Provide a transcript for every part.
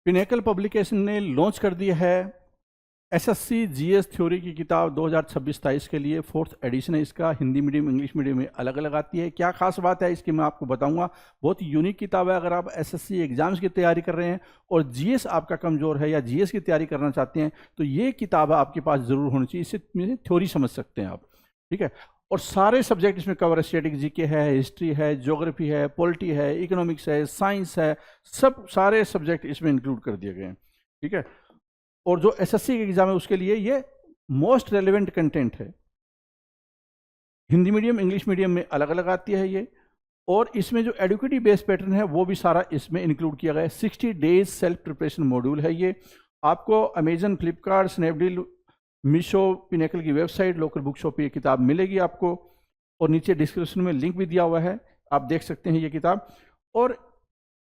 Pinnacle publication ने launch कर दिया है एसएससी जीएस थ्योरी की किताब 2026-27 के लिए। 4th एडिशन है इसका। हिंदी मीडियम इंग्लिश मीडियम में अलग अलग आती है। क्या खास बात है इसकी मैं आपको बताऊंगा। बहुत यूनिक किताब है। अगर आप एसएससी एग्जाम्स की तैयारी कर रहे हैं और जीएस आपका कमज़ोर है या जीएस की तैयारी करना चाहते हैं तो ये किताब आपके पास ज़रूर होनी चाहिए। इससे थ्योरी समझ सकते हैं आप, ठीक है। और सारे सब्जेक्ट इसमें कवर है। स्टैटिक जीके है, हिस्ट्री है, ज्योग्राफी है, पॉलिटी है, इकोनॉमिक्स है, साइंस है, सब सारे सब्जेक्ट इसमें इंक्लूड कर दिए गए हैं, ठीक है। और जो एसएससी के एग्जाम है उसके लिए ये मोस्ट रेलेवेंट कंटेंट है। हिंदी मीडियम इंग्लिश मीडियम में अलग अलग आती है ये। और इसमें जो एडुकेटिव बेस्ड पैटर्न है वो भी सारा इसमें इंक्लूड किया गया है। 60 डेज सेल्फ प्रिपरेशन मॉड्यूल है ये। आपको Amazon, Flipkart, Snapdeal, Meesho, pinnacle की वेबसाइट, लोकल बुक शॉप पे ये किताब मिलेगी आपको। और नीचे डिस्क्रिप्शन में लिंक भी दिया हुआ है, आप देख सकते हैं ये किताब। और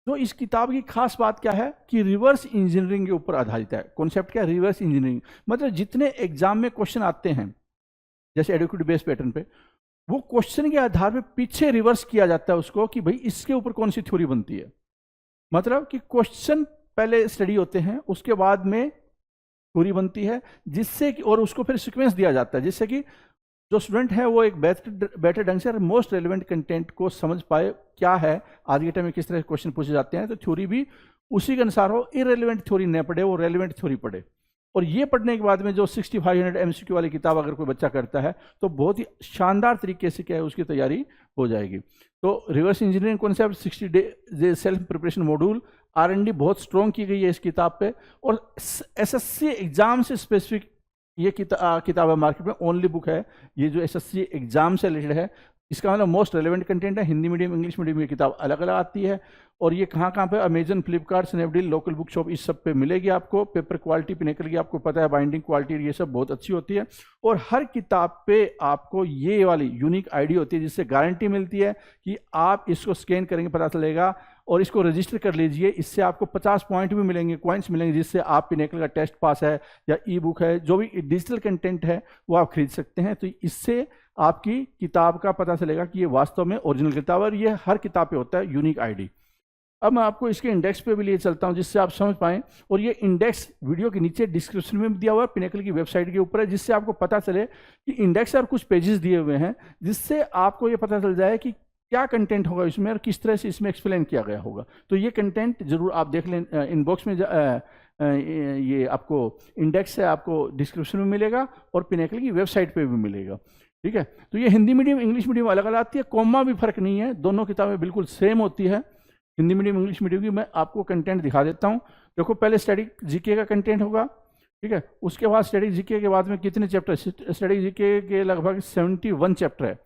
जो इस किताब की खास बात क्या है कि रिवर्स इंजीनियरिंग के ऊपर आधारित है। कॉन्सेप्ट क्या है? Reverse engineering. मतलब जितने एग्जाम में क्वेश्चन आते हैं जैसे एडुकेटिव बेस्ड पैटर्न पे, वो क्वेश्चन के आधार पे पीछे रिवर्स किया जाता है उसको कि भाई इसके ऊपर कौन सी थ्योरी बनती है। मतलब कि क्वेश्चन पहले स्टडी होते हैं, उसके बाद में थ्योरी बनती है, जिससे कि और उसको फिर सीक्वेंस दिया जाता है जिससे कि जो स्टूडेंट है वो एक बेटर ढंग से मोस्ट रेलेवेंट कंटेंट को समझ पाए। क्या है आज के टाइम में, किस तरह के क्वेश्चन पूछे जाते हैं, तो थ्योरी भी उसी के अनुसार हो। इरेलीवेंट थ्योरी न पढ़े, वो रेलेवेंट थ्योरी पढ़े। और ये पढ़ने के बाद में जो 6500 एमसीक्यू वाली किताब अगर कोई बच्चा करता है तो बहुत ही शानदार तरीके से क्या है उसकी तैयारी हो जाएगी। तो reverse engineering concept, 60 day self preparation module, R&D बहुत स्ट्रॉन्ग की गई है इस किताब पे। और एसएससी एग्जाम से स्पेसिफिक ये किताब है, मार्केट में ओनली बुक है ये जो एसएससी एग्जाम से रिलेटेड है। इसका मतलब मोस्ट रेलेवेंट कंटेंट है। हिंदी मीडियम इंग्लिश मीडियम ये किताब अलग अलग आती है। और ये कहाँ कहाँ पे? Amazon, Flipkart, Snapdeal, local book shop, इस सब पे मिलेगी आपको। पेपर क्वालिटी पिनेकल की आपको पता है, बाइंडिंग क्वालिटी ये सब बहुत अच्छी होती है। और हर किताब पे आपको ये वाली यूनिक आईडी होती है जिससे गारंटी मिलती है कि आप इसको स्कैन करेंगे पता चलेगा। और इसको रजिस्टर कर लीजिए, इससे आपको 50 पॉइंट भी मिलेंगे, कॉइन्स मिलेंगे, जिससे आप पिनेकल का टेस्ट पास है या ई बुक है, जो भी डिजिटल कंटेंट है वो आप खरीद सकते हैं। तो इससे आपकी किताब का पता चलेगा कि ये वास्तव में ओरिजिनल किताब है। और ये हर किताब पे होता है यूनिक आईडी। अब मैं आपको इसके इंडेक्स पे भी लिए चलता हूं जिससे आप समझ पाएं। और ये इंडेक्स वीडियो के नीचे डिस्क्रिप्शन में भी दिया हुआ है, पिनेकल की वेबसाइट के ऊपर है, जिससे आपको पता चले कि इंडेक्स और कुछ पेजेस दिए हुए हैं जिससे आपको ये पता चल जाए कि क्या कंटेंट होगा इसमें और किस तरह से इसमें एक्सप्लेन किया गया होगा। तो ये कंटेंट जरूर आप देख लें। इनबॉक्स में ये आपको इंडेक्स है, आपको डिस्क्रिप्शन में मिलेगा और पिनेकल की वेबसाइट पे भी मिलेगा, ठीक है। तो ये हिंदी मीडियम इंग्लिश मीडियम अलग अलग आती है, कॉमा भी फर्क नहीं है, दोनों किताबें बिल्कुल सेम होती है। हिंदी मीडियम इंग्लिश मीडियम की मैं आपको कंटेंट दिखा देता हूँ। देखो पहले स्टैटिक जीके का कंटेंट होगा, ठीक है। उसके बाद स्टैटिक जीके के बाद में कितने चैप्टर? स्टैटिक जीके के लगभग 71 चैप्टर है।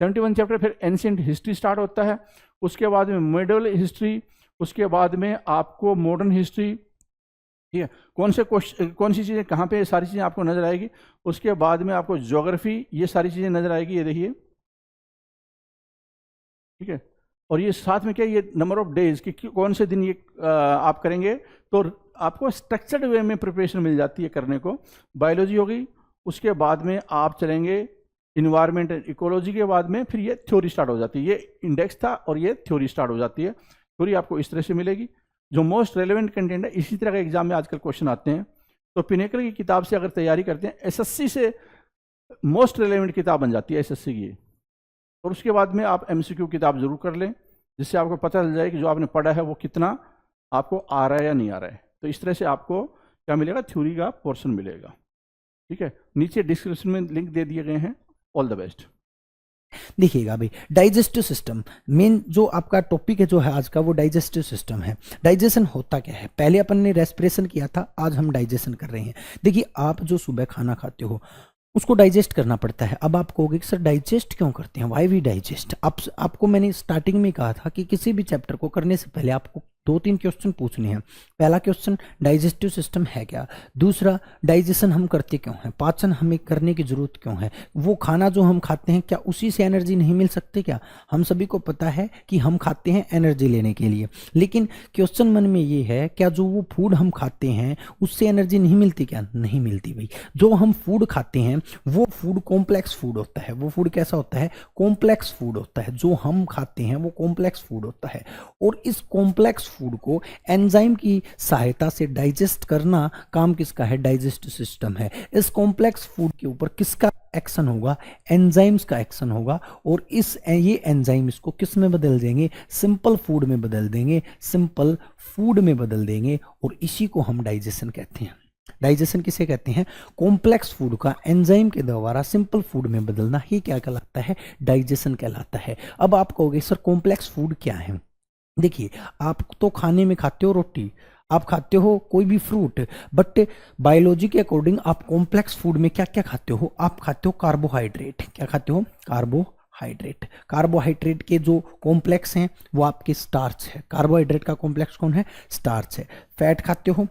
71 चैप्टर। फिर एंशिएंट हिस्ट्री स्टार्ट होता है, उसके बाद में मिडल हिस्ट्री, उसके बाद में आपको मॉडर्न हिस्ट्री, ठीक है। कौन सी चीज़ें कहाँ पे, सारी चीज़ें आपको नजर आएगी। उसके बाद में आपको ज्योग्राफी, ये सारी चीज़ें नजर आएगी, ये देखिए, ठीक है। और ये साथ में क्या, ये नंबर ऑफ डेज कि कौन से दिन ये आप करेंगे, तो आपको स्ट्रक्चर्ड वे में प्रिपरेशन मिल जाती है करने को। बायोलॉजी हो गई, उसके बाद में आप चलेंगे इन्वायरमेंट एंड इकोलॉजी के बाद में फिर ये थ्योरी स्टार्ट हो जाती है। ये इंडेक्स था और ये थ्योरी स्टार्ट हो जाती है। थ्योरी आपको इस तरह से मिलेगी जो मोस्ट रेलेवेंट कंटेंट है। इसी तरह का एग्जाम में आजकल क्वेश्चन आते हैं। तो पिनेकल की किताब से अगर तैयारी करते हैं, एसएससी से मोस्ट रेलेवेंट किताब बन जाती है एसएससी की। और उसके बाद में आप एमसीक्यू किताब जरूर कर लें जिससे आपको पता चल जाए कि जो आपने पढ़ा है वो कितना आपको आ रहा है या नहीं आ रहा है। तो इस तरह से आपको क्या मिलेगा? थ्योरी का पोर्शन मिलेगा, ठीक है। नीचे डिस्क्रिप्शन में लिंक दे दिए गए हैं। All the best. देखिएगा भाई, डाइजेस्टिव सिस्टम मेन जो आपका टॉपिक है जो है आज का, वो डाइजेस्टिव सिस्टम है। डाइजेशन होता क्या है? पहले अपन ने रेस्पिरेशन किया था, आज हम डाइजेशन कर रहे हैं। देखिए, आप जो सुबह खाना खाते हो उसको डाइजेस्ट करना पड़ता है। अब आप कहोगे कि सर डाइजेस्ट क्यों करते हैं, वाई वी डाइजेस्ट? आपको मैंने स्टार्टिंग में कहा था कि किसी भी चैप्टर को करने से पहले आपको 2-3 क्वेश्चन पूछने हैं। पहला क्वेश्चन, डाइजेस्टिव सिस्टम है क्या? दूसरा, डाइजेशन हम करते क्यों हैं? पाचन हमें करने की जरूरत क्यों है? वो खाना जो हम खाते हैं क्या उसी से एनर्जी नहीं मिल सकती क्या? हम सभी को पता है कि हम खाते हैं एनर्जी लेने के लिए, लेकिन क्वेश्चन मन में ये है, क्या जो वो फूड हम खाते हैं उससे एनर्जी नहीं मिलती क्या? नहीं मिलती भाई। जो हम फूड खाते हैं वो फूड कॉम्प्लेक्स फूड होता है। वो फूड कैसा होता है? कॉम्प्लेक्स फूड होता है। जो हम खाते हैं वो कॉम्प्लेक्स फूड होता है। और इस कॉम्प्लेक्स फूड को एंजाइम की सहायता से डाइजेस्ट करना काम किसका है? डाइजेस्टिव सिस्टम है। इस कॉम्प्लेक्स फूड के ऊपर किसका एक्शन होगा? एंजाइम्स का एक्शन होगा, और ये एंजाइम इसको किस में बदल देंगे? सिंपल फूड में बदल देंगे, सिंपल फूड में बदल देंगे, और इसी को हम डाइजेशन कहते हैं। डाइजेशन किसे कहते हैं? कॉम्प्लेक्स फूड का एंजाइम के द्वारा सिंपल फूड में बदलना ही क्या कहलाता है? डाइजेशन कहलाता है। अब आप कहोगे सर कॉम्प्लेक्स फूड क्या है? देखिए, आप तो खाने में खाते हो रोटी, आप खाते हो कोई भी फ्रूट, बट बायोलॉजी के अकॉर्डिंग आप कॉम्प्लेक्स फूड में क्या क्या खाते हो? आप खाते हो कार्बोहाइड्रेट। क्या खाते हो? कार्बोहाइड्रेट। कार्बोहाइड्रेट के जो कॉम्प्लेक्स हैं वो आपके स्टार्च है। कार्बोहाइड्रेट का कॉम्प्लेक्स कौन है? स्टार्च है। फैट खाते हो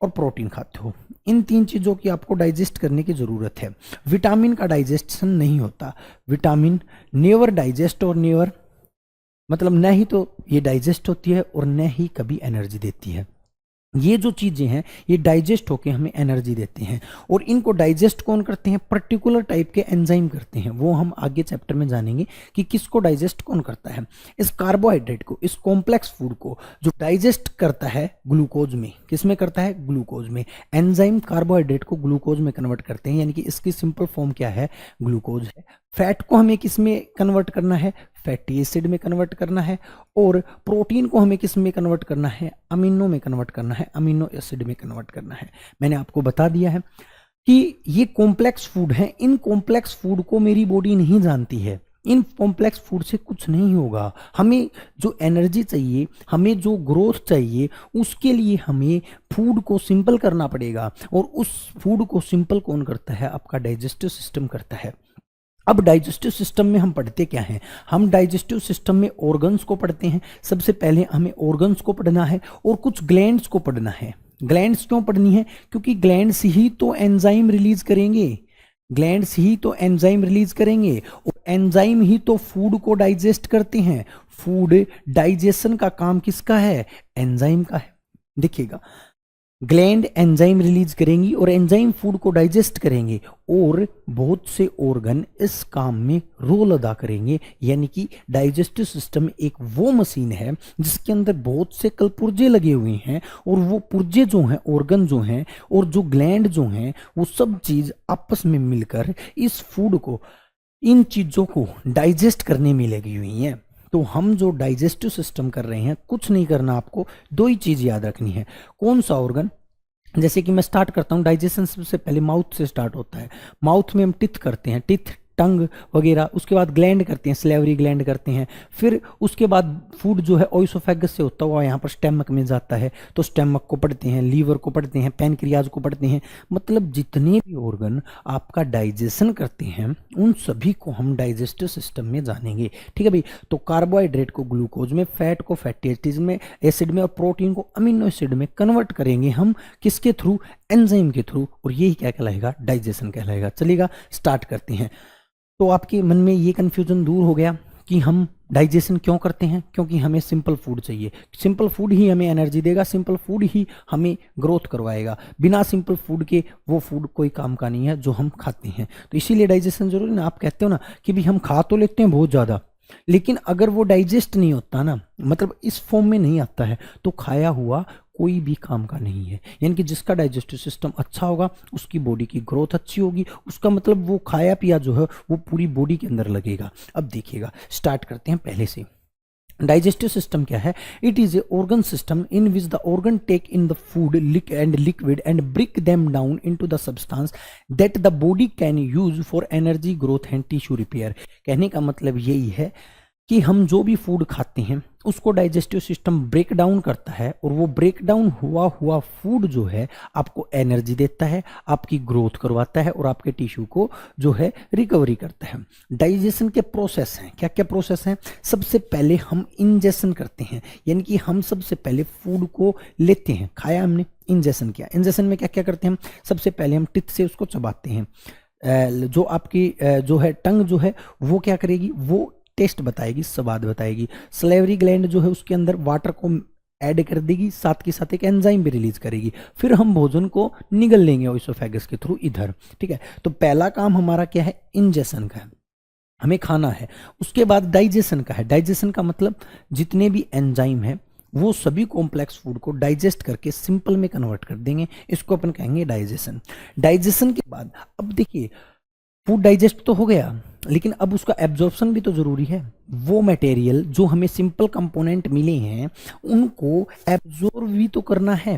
और प्रोटीन खाते हो। इन तीन चीज़ों की आपको डाइजेस्ट करने की ज़रूरत है। विटामिन का डाइजेशन नहीं होता। विटामिन नेवर डाइजेस्ट, और नेवर मतलब न ही तो ये डाइजेस्ट होती है और न ही कभी एनर्जी देती है। ये जो चीज़ें हैं ये डाइजेस्ट होके हमें एनर्जी देते हैं, और इनको डाइजेस्ट कौन करते हैं? पर्टिकुलर टाइप के एंजाइम करते हैं। वो हम आगे चैप्टर में जानेंगे कि किसको डाइजेस्ट कौन करता है। इस कार्बोहाइड्रेट को, इस कॉम्प्लेक्स फूड को जो डाइजेस्ट करता है ग्लूकोज में, किस में करता है? ग्लूकोज में। एंजाइम कार्बोहाइड्रेट को ग्लूकोज में कन्वर्ट करते हैं, यानी कि इसकी सिंपल फॉर्म क्या है? ग्लूकोज है। फैट को हमें किस में कन्वर्ट करना है? फैटी एसिड में कन्वर्ट करना है। और प्रोटीन को हमें किस में कन्वर्ट करना है? अमीनो में कन्वर्ट करना है, अमीनो एसिड में कन्वर्ट करना है। मैंने आपको बता दिया है कि ये कॉम्प्लेक्स फूड है। इन कॉम्प्लेक्स फूड को मेरी बॉडी नहीं जानती है। इन कॉम्प्लेक्स फूड से कुछ नहीं होगा। हमें जो एनर्जी चाहिए, हमें जो ग्रोथ चाहिए, उसके लिए हमें फूड को सिंपल करना पड़ेगा, और उस फूड को सिंपल कौन करता है? आपका डाइजेस्टिव सिस्टम करता है। अब डाइजेस्टिव सिस्टम में हम पढ़ते क्या हैं? हम डाइजेस्टिव सिस्टम में ऑर्गन्स को पढ़ते हैं। सबसे पहले हमें ऑर्गन्स को पढ़ना है और कुछ ग्लैंड्स को पढ़ना है। ग्लैंड्स क्यों पढ़नी है? क्योंकि ग्लैंड्स ही तो एंजाइम रिलीज करेंगे। ग्लैंड्स ही तो एंजाइम रिलीज करेंगे, और एंजाइम ही तो फूड को डाइजेस्ट करते हैं। फूड डाइजेशन का काम किसका है? एंजाइम का है। देखिएगा, ग्लैंड एंजाइम रिलीज करेंगी और एंजाइम फूड को डाइजेस्ट करेंगे, और बहुत से ऑर्गन इस काम में रोल अदा करेंगे। यानी कि डाइजेस्टिव सिस्टम एक वो मशीन है जिसके अंदर बहुत से कल पुर्जे लगे हुए हैं, और वो पुर्जे जो हैं, ऑर्गन जो हैं और जो ग्लैंड जो हैं, वो सब चीज आपस में मिलकर इस फूड को, इन चीजों को डाइजेस्ट करने में लगी हुई हैं। तो हम जो डाइजेस्टिव सिस्टम कर रहे हैं, कुछ नहीं करना, आपको दो ही चीज याद रखनी है। कौन सा ऑर्गन? जैसे कि मैं स्टार्ट करता हूँ, डाइजेशन सबसे पहले माउथ से स्टार्ट होता है। माउथ में हम टिथ करते हैं, टिथ, टंग वगैरह। उसके बाद ग्लैंड करते हैं, स्लेवरी ग्लैंड करते हैं। फिर उसके बाद फूड जो है ओइसोफेगस से होता हुआ यहाँ पर स्टमक में जाता है, तो स्टमक को पढ़ते हैं, लीवर को पढ़ते हैं, पैनक्रियाज को पढ़ते हैं। मतलब जितने भी ऑर्गन आपका डाइजेशन करते हैं उन सभी को हम डाइजेस्टिव सिस्टम में जानेंगे। ठीक है भाई। तो कार्बोहाइड्रेट को ग्लूकोज में, फैट को फैटी एसिड में, और प्रोटीन को अमीनो एसिड में कन्वर्ट करेंगे हम किसके थ्रू? एंजाइम के थ्रू, और यही क्या कहलाएगा? डाइजेशन कहलाएगा। चलिएगा, स्टार्ट करते हैं। तो आपके मन में ये कन्फ्यूजन दूर हो गया कि हम डाइजेशन क्यों करते हैं? क्योंकि हमें सिंपल फूड चाहिए। सिंपल फूड ही हमें एनर्जी देगा, सिंपल फूड ही हमें ग्रोथ करवाएगा। बिना सिंपल फूड के वो फूड कोई काम का नहीं है जो हम खाते हैं। तो इसीलिए डाइजेशन जरूरी ना। आप कहते हो ना कि भी हम खा तो लेते हैं बहुत ज़्यादा, लेकिन अगर वो डाइजेस्ट नहीं होता ना, मतलब इस फॉर्म में नहीं आता है, तो खाया हुआ कोई भी काम का नहीं है। यानी कि जिसका डाइजेस्टिव सिस्टम अच्छा होगा उसकी बॉडी की ग्रोथ अच्छी होगी, उसका मतलब वो खाया पिया जो है वो पूरी बॉडी के अंदर लगेगा। अब देखिएगा, स्टार्ट करते हैं पहले से। डाइजेस्टिव सिस्टम क्या है? It is a organ system in which the organ take in the food and liquid and break them down into the substance that the body can use for energy, growth and tissue repair. कहने का मतलब यही है कि हम जो भी food खाते हैं उसको डाइजेस्टिव सिस्टम ब्रेक डाउन करता है, और वो ब्रेक डाउन हुआ फूड जो है आपको एनर्जी देता है, आपकी ग्रोथ करवाता है, और आपके टिश्यू को जो है रिकवरी करता है। डाइजेशन के प्रोसेस हैं, क्या क्या प्रोसेस हैं? सबसे पहले हम इंजेशन करते हैं, यानी कि हम सबसे पहले फूड को लेते हैं, खाया हमने, इंजेशन किया। इंजेशन में क्या क्या करते हैं हम? सबसे पहले हम टिथ से उसको चबाते हैं। जो आपकी जो है टंग जो है वो क्या करेगी? वो टेस्ट बताएगी, स्वाद बताएगी। स्लेवरी ग्लैंड जो है उसके अंदर वाटर को ऐड कर देगी, साथ के साथ एक एंजाइम भी रिलीज करेगी। फिर हम भोजन को निगल लेंगे ओइसोफेगस के थ्रू इधर। ठीक है। तो पहला काम हमारा क्या है? इंजेशन का है, हमें खाना है। उसके बाद डाइजेशन का है। डाइजेशन का मतलब जितने भी एंजाइम है वो सभी कॉम्प्लेक्स फूड को डाइजेस्ट करके सिंपल में कन्वर्ट कर देंगे, इसको अपन कहेंगे डाइजेशन। डाइजेशन के बाद अब देखिए फूड डाइजेस्ट तो हो गया, लेकिन अब उसका एब्जॉर्प्शन भी तो जरूरी है। वो मटेरियल जो हमें सिंपल कंपोनेंट मिले हैं उनको एब्जॉर्ब भी तो करना है।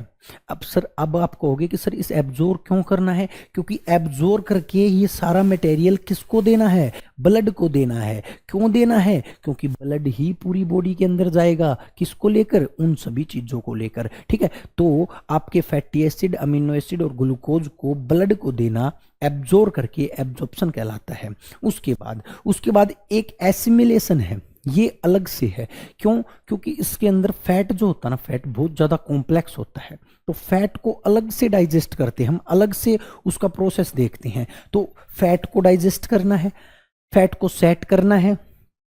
अब आप कहोगे कि सर इस एब्जॉर्ब क्यों करना है, क्योंकि एब्जॉर्ब करके ये सारा मटेरियल किसको देना है, ब्लड को देना है। क्यों देना है, क्योंकि ब्लड ही पूरी बॉडी के अंदर जाएगा, किसको लेकर, उन सभी चीजों को लेकर, ठीक है। तो आपके फैटी एसिड, अमीनो एसिड और ग्लूकोज को ब्लड को देना एब्जॉर्ब करके एब्जॉर्प्शन कहलाता है। उसके बाद एक एसिमिलेशन है, ये अलग से है। क्यों, क्योंकि इसके अंदर फैट जो होता है ना, फैट बहुत ज्यादा कॉम्प्लेक्स होता है, तो फैट को अलग से डाइजेस्ट करते हैं हम, अलग से उसका प्रोसेस देखते हैं। तो फैट को डाइजेस्ट करना है, फैट को सेट करना है,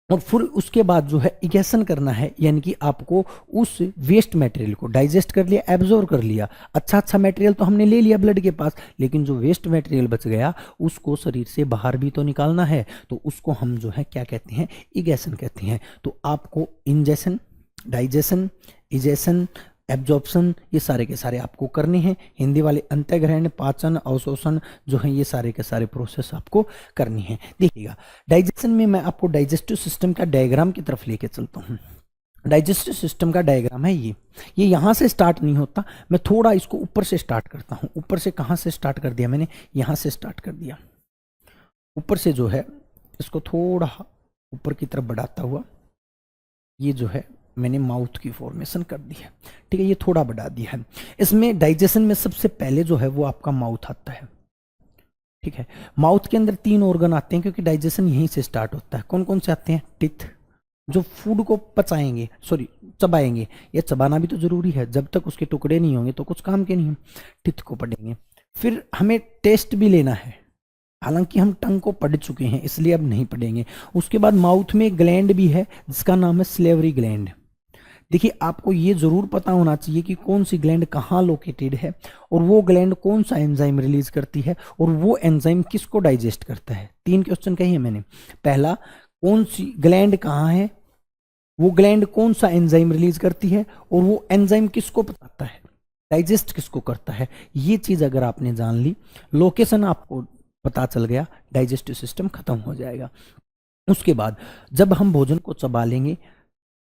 और फिर उसके बाद जो है इगेशन करना है, यानी कि आपको उस वेस्ट मटेरियल को डाइजेस्ट कर लिया, एब्जॉर्ब कर लिया। अच्छा मटेरियल तो हमने ले लिया ब्लड के पास, लेकिन जो वेस्ट मटेरियल बच गया उसको शरीर से बाहर भी तो निकालना है, तो उसको हम जो है क्या कहते हैं, इगेशन कहते हैं। तो आपको इंजेशन, डाइजेशन, इजेशन, एब्जॉर्प्शन, ये सारे के सारे आपको करने हैं। हिंदी वाले अंतःग्रहण, पाचन, अवशोषण जो है ये सारे के सारे प्रोसेस आपको करनी है। देखिएगा डाइजेशन में मैं आपको डाइजेस्टिव सिस्टम का डायग्राम की तरफ लेके चलता हूँ। डाइजेस्टिव सिस्टम का डायग्राम है ये यहाँ से स्टार्ट नहीं होता, मैं थोड़ा इसको ऊपर से स्टार्ट करता हूँ। ऊपर से कहाँ से स्टार्ट कर दिया मैंने, यहाँ से स्टार्ट कर दिया। ऊपर से जो है इसको थोड़ा ऊपर की तरफ बढ़ाता हुआ ये जो है मैंने माउथ की फॉर्मेशन कर दी है, ठीक है, ये थोड़ा बढ़ा दिया है। इसमें डाइजेशन में सबसे पहले जो है वो आपका माउथ आता है, ठीक है। माउथ के अंदर 3 ऑर्गन आते हैं, क्योंकि डाइजेशन यहीं से स्टार्ट होता है। कौन कौन से आते हैं, टिथ जो फूड को पचाएंगे, चबाएंगे, या चबाना भी तो जरूरी है, जब तक उसके टुकड़े नहीं होंगे तो कुछ काम के नहीं हैं, टिथ को पढ़ेंगे। फिर हमें टेस्ट भी लेना है, हालांकि हम टंग को पढ़ चुके हैं इसलिए अब नहीं पढ़ेंगे। उसके बाद माउथ में एक ग्लैंड भी है जिसका नाम है सलेवरी ग्लैंड। देखिए आपको ये जरूर पता होना चाहिए कि कौन सी ग्लैंड कहाँ लोकेटेड है, और वो ग्लैंड कौन सा एंजाइम रिलीज करती है, और वो एंजाइम किसको डाइजेस्ट करता है। 3 क्वेश्चन कहे मैंने। पहला, कौन सी ग्लैंड कहाँ है, वो ग्लैंड कौन सा एंजाइम रिलीज करती है, और वो एंजाइम किसको बताता है, डाइजेस्ट किसको करता है। ये चीज अगर आपने जान ली, लोकेशन आपको पता चल गया, डाइजेस्टिव सिस्टम खत्म हो जाएगा। उसके बाद जब हम भोजन को चबा लेंगे,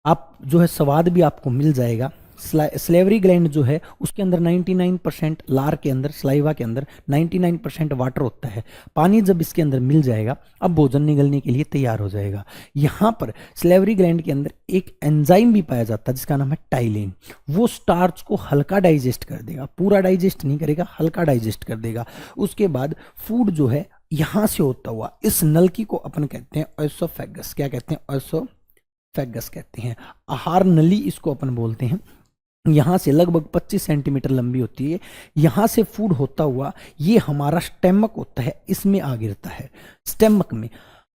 आप जो है स्वाद भी आपको मिल जाएगा। स्लेवरी ग्लैंड जो है उसके अंदर 99% लार के अंदर, स्लाइवा के अंदर 99% वाटर होता है। पानी जब इसके अंदर मिल जाएगा, अब भोजन निगलने के लिए तैयार हो जाएगा। यहाँ पर स्लेवरी ग्लैंड के अंदर एक एंजाइम भी पाया जाता है जिसका नाम है टाइलिन। वो स्टार्च को हल्का डाइजेस्ट कर देगा, पूरा डाइजेस्ट नहीं करेगा, हल्का डाइजेस्ट कर देगा। उसके बाद फूड जो है यहाँ से होता हुआ इस नलकी को अपन कहते हैं ओएसोफेगस। क्या कहते हैं, ओएसोफेगस कहते हैं। आहार नली इसको अपन बोलते हैं। यहाँ से लगभग 25 सेंटीमीटर लंबी होती है। यहाँ से फूड होता हुआ ये हमारा स्टेमक होता है, इसमें आ गिरता है स्टेमक में।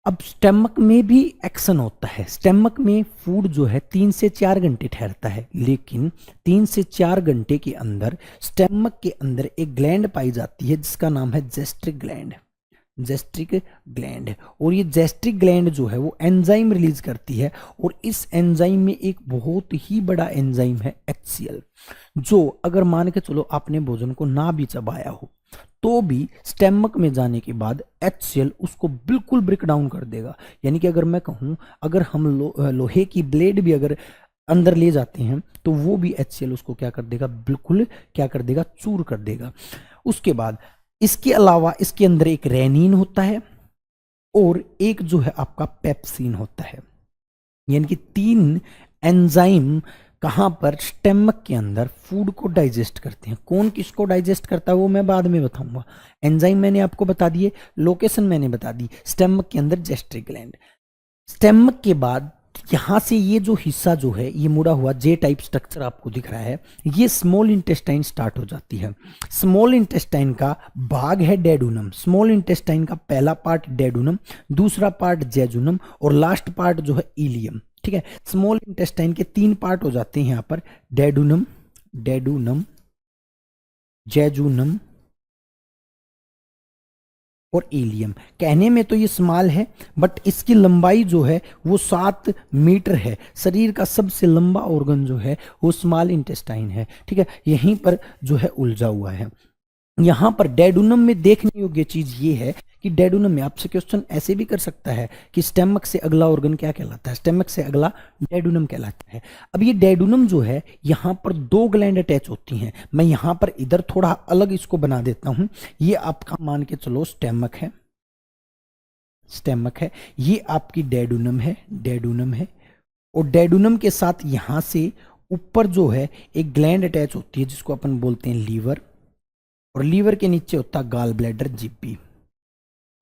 अब स्टेमक में भी एक्शन होता है। स्टेमक में फूड जो है 3 से 4 घंटे ठहरता है, लेकिन 3 से 4 घंटे के अंदर स्टेमक के अंदर एक ग्लैंड पाई जाती है जिसका नाम है गैस्ट्रिक ग्लैंड। गैस्ट्रिक ग्लैंड, और ये गैस्ट्रिक ग्लैंड जो है वो एंजाइम रिलीज करती है, और इस एंजाइम में एक बहुत ही बड़ा एंजाइम है HCl, जो अगर मान के चलो आपने भोजन को ना भी चबाया हो तो भी स्टेमक में जाने के बाद HCl उसको बिल्कुल ब्रेक डाउन कर देगा। यानी कि अगर मैं कहूँ, अगर हम लोहे की ब्लेड भी अगर अंदर ले जाते हैं तो वो भी HCl उसको क्या कर देगा, बिल्कुल क्या कर देगा, चूर कर देगा। उसके बाद इसके अलावा इसके अंदर एक रेनिन होता है और एक जो है आपका पेप्सिन होता है। यानी कि 3 एंजाइम कहां पर, स्टेमक के अंदर फूड को डाइजेस्ट करते हैं। कौन किसको डाइजेस्ट करता है वो मैं बाद में बताऊंगा। एंजाइम मैंने आपको बता दिए, लोकेशन मैंने बता दी, स्टेमक के अंदर गैस्ट्रिक ग्लैंड। स्टेमक के बाद यहां से ये जो हिस्सा जो है ये मुड़ा हुआ जे टाइप स्ट्रक्चर आपको दिख रहा है, ये स्मॉल इंटेस्टाइन स्टार्ट हो जाती है। स्मॉल इंटेस्टाइन का भाग है डेडुनम। स्मॉल इंटेस्टाइन का पहला पार्ट डेडुनम, दूसरा पार्ट जेजुनम, और लास्ट पार्ट जो है इलियम। ठीक है, स्मॉल इंटेस्टाइन के 3 पार्ट हो जाते हैं यहां पर, डेडुनम, जेजुनम और इलियम। कहने में तो ये स्मॉल है, बट इसकी लंबाई जो है वो 7 मीटर है। शरीर का सबसे लंबा ऑर्गन जो है वो स्मॉल इंटेस्टाइन है, ठीक है, यहीं पर जो है उलझा हुआ है। यहां पर डेडुनम में देखने योग्य चीज ये है कि डेडुनम में आपसे क्वेश्चन ऐसे भी कर सकता है कि स्टेमक से अगला ऑर्गन क्या कहलाता है, स्टेमक से अगला डेडुनम कहलाता है। अब ये डेडुनम जो है यहां पर 2 ग्लैंड अटैच होती हैं। मैं यहां पर इधर थोड़ा अलग इसको बना देता हूं। ये आपका मान के चलो स्टेमक है, स्टेमक है, ये आपकी डेडुनम है, डेडुनम है, और डेडुनम के साथ यहां से ऊपर जो है एक ग्लैंड अटैच होती है जिसको अपन बोलते हैं लीवर, और लीवर के नीचे होता है गाल ब्लैडर, जीपी।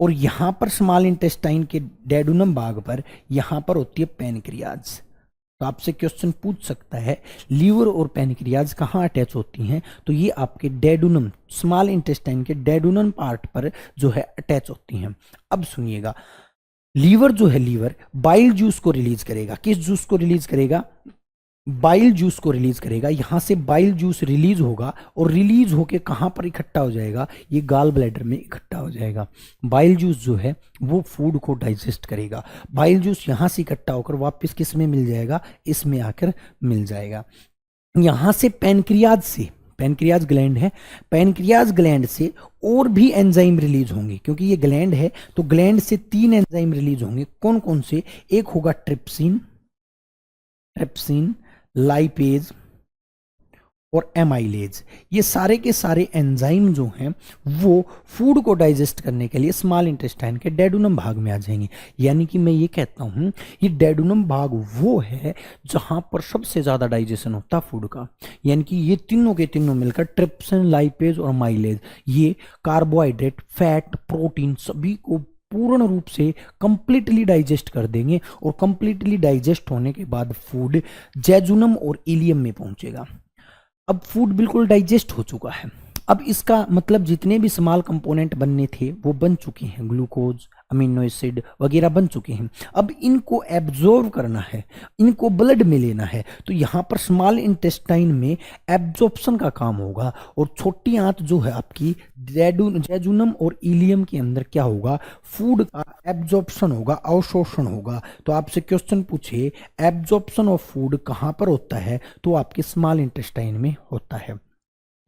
और यहां पर स्मॉल इंटेस्टाइन के डेडुनम भाग पर यहां पर होती है पैनक्रियाज। तो आपसे क्वेश्चन पूछ सकता है लीवर और पैनक्रियाज कहां अटैच होती हैं, तो ये आपके डेडुनम, स्मॉल इंटेस्टाइन के डेडुनम पार्ट पर जो है अटैच होती हैं। अब सुनिएगा, लीवर जो है, लीवर बाइल जूस को रिलीज करेगा। किस जूस को रिलीज करेगा? बाइल जूस को रिलीज करेगा। यहां से बाइल जूस रिलीज होगा और रिलीज होके कहां पर इकट्ठा हो जाएगा? ये गाल ब्लैडर में इकट्ठा हो जाएगा। बाइल जूस जो है वो फूड को डाइजेस्ट करेगा। बाइल जूस यहां से इकट्ठा होकर वापस किस में मिल जाएगा? इसमें आकर मिल जाएगा। यहां से पैनक्रियाज से, पैनक्रियाज ग्लैंड है, पैनक्रियाज ग्लैंड से और भी एंजाइम रिलीज होंगे, क्योंकि ये ग्लैंड है तो ग्लैंड से 3 एंजाइम रिलीज होंगे। कौन कौन से? एक होगा ट्रिप्सिन, ट्रिप्सिन, लाइपेज और एमाइलेज। ये सारे के सारे एंजाइम जो हैं वो फूड को डाइजेस्ट करने के लिए स्मॉल इंटेस्टाइन के डेडुनम भाग में आ जाएंगे। यानी कि मैं ये कहता हूं ये डेडुनम भाग वो है जहां पर सबसे ज्यादा डाइजेशन होता है फूड का। यानी कि ये तीनों के तीनों मिलकर ट्रिप्सिन, लाइपेज और माइलेज, ये कार्बोहाइड्रेट, फैट, प्रोटीन सभी को पूर्ण रूप से कंप्लीटली डाइजेस्ट कर देंगे। और कंप्लीटली डाइजेस्ट होने के बाद फूड जेजुनम और इलियम में पहुंचेगा। अब फूड बिल्कुल डाइजेस्ट हो चुका है। अब इसका मतलब जितने भी स्मॉल कंपोनेंट बनने थे वो बन चुके हैं, ग्लूकोज, अमीनो एसिड वगैरह बन चुके हैं। अब इनको एब्जॉर्व करना है, इनको ब्लड में लेना है, तो यहाँ पर स्मॉल इंटेस्टाइन में एब्जॉर्प्शन का काम होगा। और छोटी आंत जो है आपकी जेजुनम और इलियम के अंदर क्या होगा? फूड का एब्जॉर्प्शन होगा, अवशोषण होगा। तो आपसे क्वेश्चन पूछे एब्जॉर्प्शन ऑफ फूड कहाँ पर होता है, तो आपके स्मॉल इंटेस्टाइन में होता है।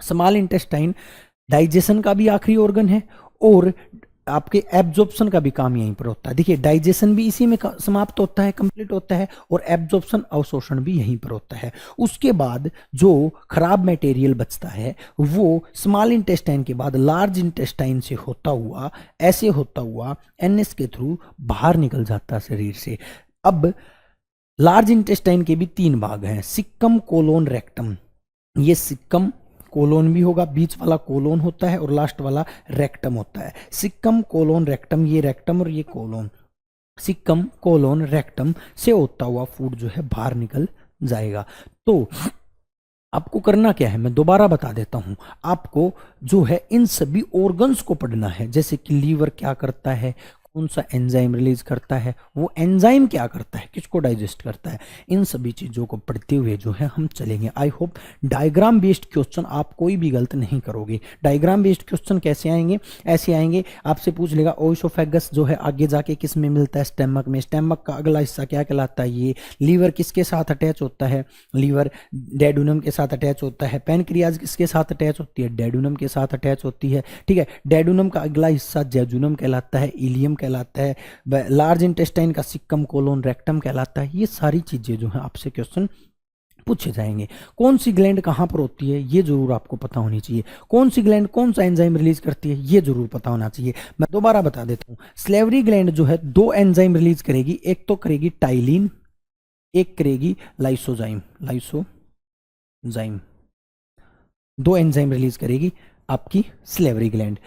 स्मॉल इंटेस्टाइन डाइजेशन का भी आखिरी ऑर्गन है और आपके एब्जॉर्प्शन का भी काम यहीं पर होता है। देखिए डाइजेशन भी इसी में समाप्त होता है, कंप्लीट होता है, और एब्जॉर्प्शन, अवशोषण भी यहीं पर होता है। उसके बाद जो खराब मटेरियल बचता है वो स्मॉल इंटेस्टाइन के बाद लार्ज इंटेस्टाइन से होता हुआ, ऐसे होता हुआ एनएस के थ्रू बाहर निकल जाता है शरीर से। अब लार्ज इंटेस्टाइन के भी 3 भाग हैं, सिक्कम, कोलोन, रेक्टम। ये सिक्कम, कोलोन भी होगा, बीच वाला कोलोन होता है और लास्ट वाला रेक्टम होता है। सिक्कम, कोलोन, रेक्टम, ये रेक्टम और ये कोलोन। सिक्कम, कोलोन, रेक्टम से होता हुआ फूड जो है बाहर निकल जाएगा। तो आपको करना क्या है मैं दोबारा बता देता हूं। आपको जो है इन सभी ऑर्गन्स को पढ़ना है, जैसे कि लीवर क्या करता है, कौन सा एंजाइम रिलीज करता है, वो एंजाइम क्या करता है, किसको डाइजेस्ट करता है, इन सभी चीज़ों को पढ़ते हुए जो है हम चलेंगे। I hope diagram based question आप कोई भी गलत नहीं करोगे। डायग्राम बेस्ड क्वेश्चन कैसे आएंगे? ऐसे आएंगे, आपसे पूछ लेगा ओइसोफेगस जो है आगे जाके किस में मिलता है? स्टमक में। स्टमक का अगला हिस्सा क्या कहलाता है? ये लीवर किसके साथ अटैच होता है? लीवर डेडुनम के साथ अटैच होता है। पैनक्रियाज किसके साथ अटैच होती है? डेडुनम के साथ अटैच होती है, ठीक है। डेडुनम का अगला हिस्सा जेजुनम कहलाता है, इलियम कहलाता है, लार्ज इंटेस्टाइन का सिक्कम, कोलोन, रेक्टम कहलाता है। ये सारी चीजें जो है आपसे क्वेश्चन पूछे जाएंगे। कौन सी ग्लैंड कहां पर होती है ये जरूर आपको पता होनी चाहिए। कौन सी ग्लैंड कौन सा एंजाइम रिलीज करती है ये जरूर पता होना चाहिए। मैं दोबारा बता देता हूं, स्लेवरी ग्लैंड जो है 2 एंजाइम रिलीज करेगी, एक तो करेगी टाइलिन, एक करेगी लाइसोजाइम, लाइसोजाइम। 2 एंजाइम रिलीज करेगी आपकी स्लेवरी ग्लैंड।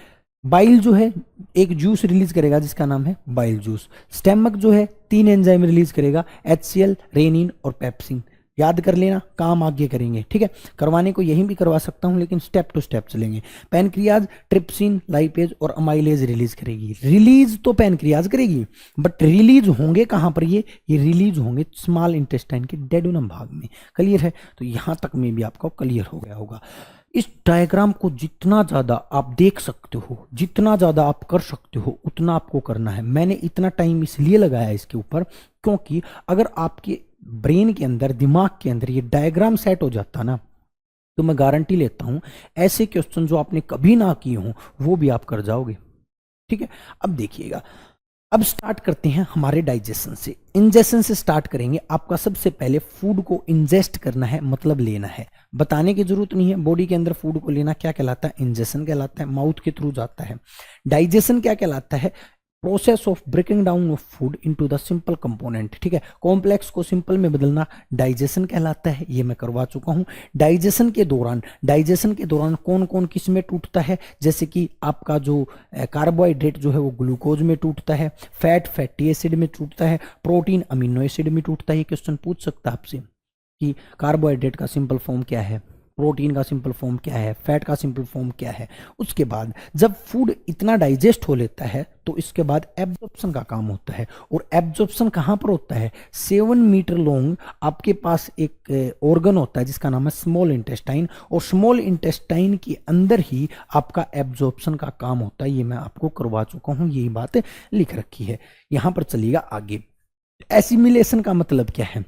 बाइल जो है एक जूस रिलीज करेगा जिसका नाम है बाइल जूस। स्टेमक जो है 3 एंजाइम रिलीज करेगा, HCl, रेनिन और पेप्सिन। याद कर लेना, काम आगे करेंगे, ठीक है। करवाने को यहीं भी करवा सकता हूं लेकिन स्टेप टू स्टेप चलेंगे। पैनक्रियाज ट्रिप्सिन, लाइपेज और अमाइलेज रिलीज करेगी। रिलीज तो पैनक्रियाज करेगी बट रिलीज होंगे कहां पर? ये रिलीज होंगे स्मॉल इंटेस्टाइन के डेडुनम भाग में। क्लियर है? तो यहां तक में भी आपको क्लियर हो गया होगा। इस डायग्राम को जितना ज़्यादा आप देख सकते हो, जितना ज़्यादा आप कर सकते हो, उतना आपको करना है। मैंने इतना टाइम इसलिए लगाया इसके ऊपर क्योंकि अगर आपके ब्रेन के अंदर, दिमाग के अंदर ये डायग्राम सेट हो जाता ना, तो मैं गारंटी लेता हूं ऐसे क्वेश्चन जो आपने कभी ना किए हों वो भी आप कर जाओगे। ठीक है, अब देखिएगा, अब स्टार्ट करते हैं हमारे डाइजेशन से। इंजेशन से स्टार्ट करेंगे। आपका सबसे पहले फूड को इंजेस्ट करना है, मतलब लेना है। बताने की जरूरत नहीं है, बॉडी के अंदर फूड को लेना क्या कहलाता है? इंजेशन कहलाता है, माउथ के थ्रू जाता है। डाइजेशन क्या कहलाता है? Process of breaking down of food into the simple component. ठीक है, कॉम्प्लेक्स को सिंपल में बदलना डाइजेशन कहलाता है, ये मैं करवा चुका हूं। डाइजेशन के दौरान कौन कौन किस में टूटता है? जैसे कि आपका जो कार्बोहाइड्रेट जो है वो ग्लूकोज में टूटता है, फैट फैटी एसिड में टूटता है, प्रोटीन अमीनो एसिड में टूटता है। ये क्वेश्चन पूछ सकता है आपसे कि कार्बोहाइड्रेट का सिंपल फॉर्म क्या है, प्रोटीन का सिंपल फॉर्म क्या है, फैट का सिंपल फॉर्म क्या है। उसके बाद जब फूड इतना डाइजेस्ट हो लेता है तो इसके बाद एब्जॉर्प्शन का काम होता है। और एब्जॉर्प्शन कहाँ पर होता है? 7 मीटर लॉन्ग आपके पास एक ऑर्गन होता है जिसका नाम है स्मॉल इंटेस्टाइन, और स्मॉल इंटेस्टाइन के अंदर ही आपका एब्जॉर्प्शन का काम होता है। ये मैं आपको करवा चुका हूँ, यही बात लिख रखी है। यहां पर चलिएगा आगे। एसिमिलेशन का मतलब क्या है?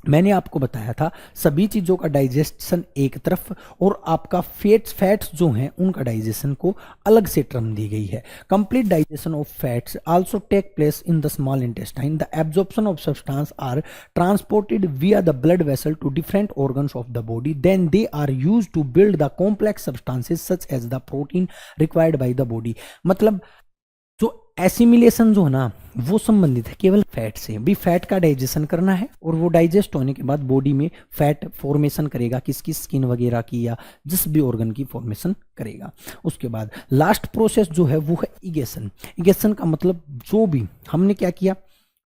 मैंने आपको बताया था सभी चीजों का डाइजेशन एक तरफ, और आपका फैट्स जो हैं उनका डाइजेशन को अलग से टर्म दी गई है। Complete digestion of fats also take place in the small intestine. The absorption of substance are transported via the blood vessel to different organs of the body, then they are used to build the complex substances such as the protein required by the body. मतलब जो assimilation जो है ना वो संबंधित है केवल fat से। भी फैट का डाइजेशन करना है और वो डाइजेस्ट होने के बाद बॉडी में फैट फॉर्मेशन करेगा, किसकी स्किन वगैरह की या जिस भी ऑर्गन की फॉर्मेशन करेगा। उसके बाद लास्ट प्रोसेस जो है वो है इगेशन। इगेशन का मतलब जो भी हमने क्या किया,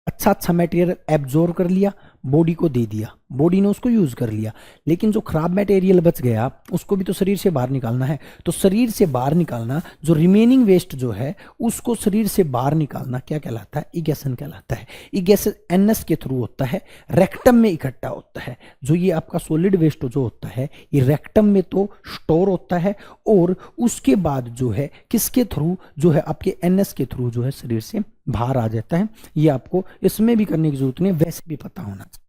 अच्छा मटेरियल एब्जॉर्ब कर लिया, बॉडी को दे दिया, बॉडी ने उसको यूज कर लिया, लेकिन जो खराब मटेरियल बच गया उसको भी तो शरीर से बाहर निकालना है। तो शरीर से बाहर निकालना, जो रिमेनिंग वेस्ट जो है उसको शरीर से बाहर निकालना क्या कहलाता है? इगेशन कहलाता है। इगेशन एनएस के थ्रू होता है, रेक्टम में इकट्ठा होता है। जो ये आपका सॉलिड वेस्ट जो होता है ये रेक्टम में तो स्टोर होता है, और उसके बाद जो है किसके थ्रू, जो है आपके एनएस के थ्रू जो है शरीर से बाहर आ जाता है। ये आपको इसमें भी करने की जरूरत नहीं, वैसे भी पता होना चाहिए।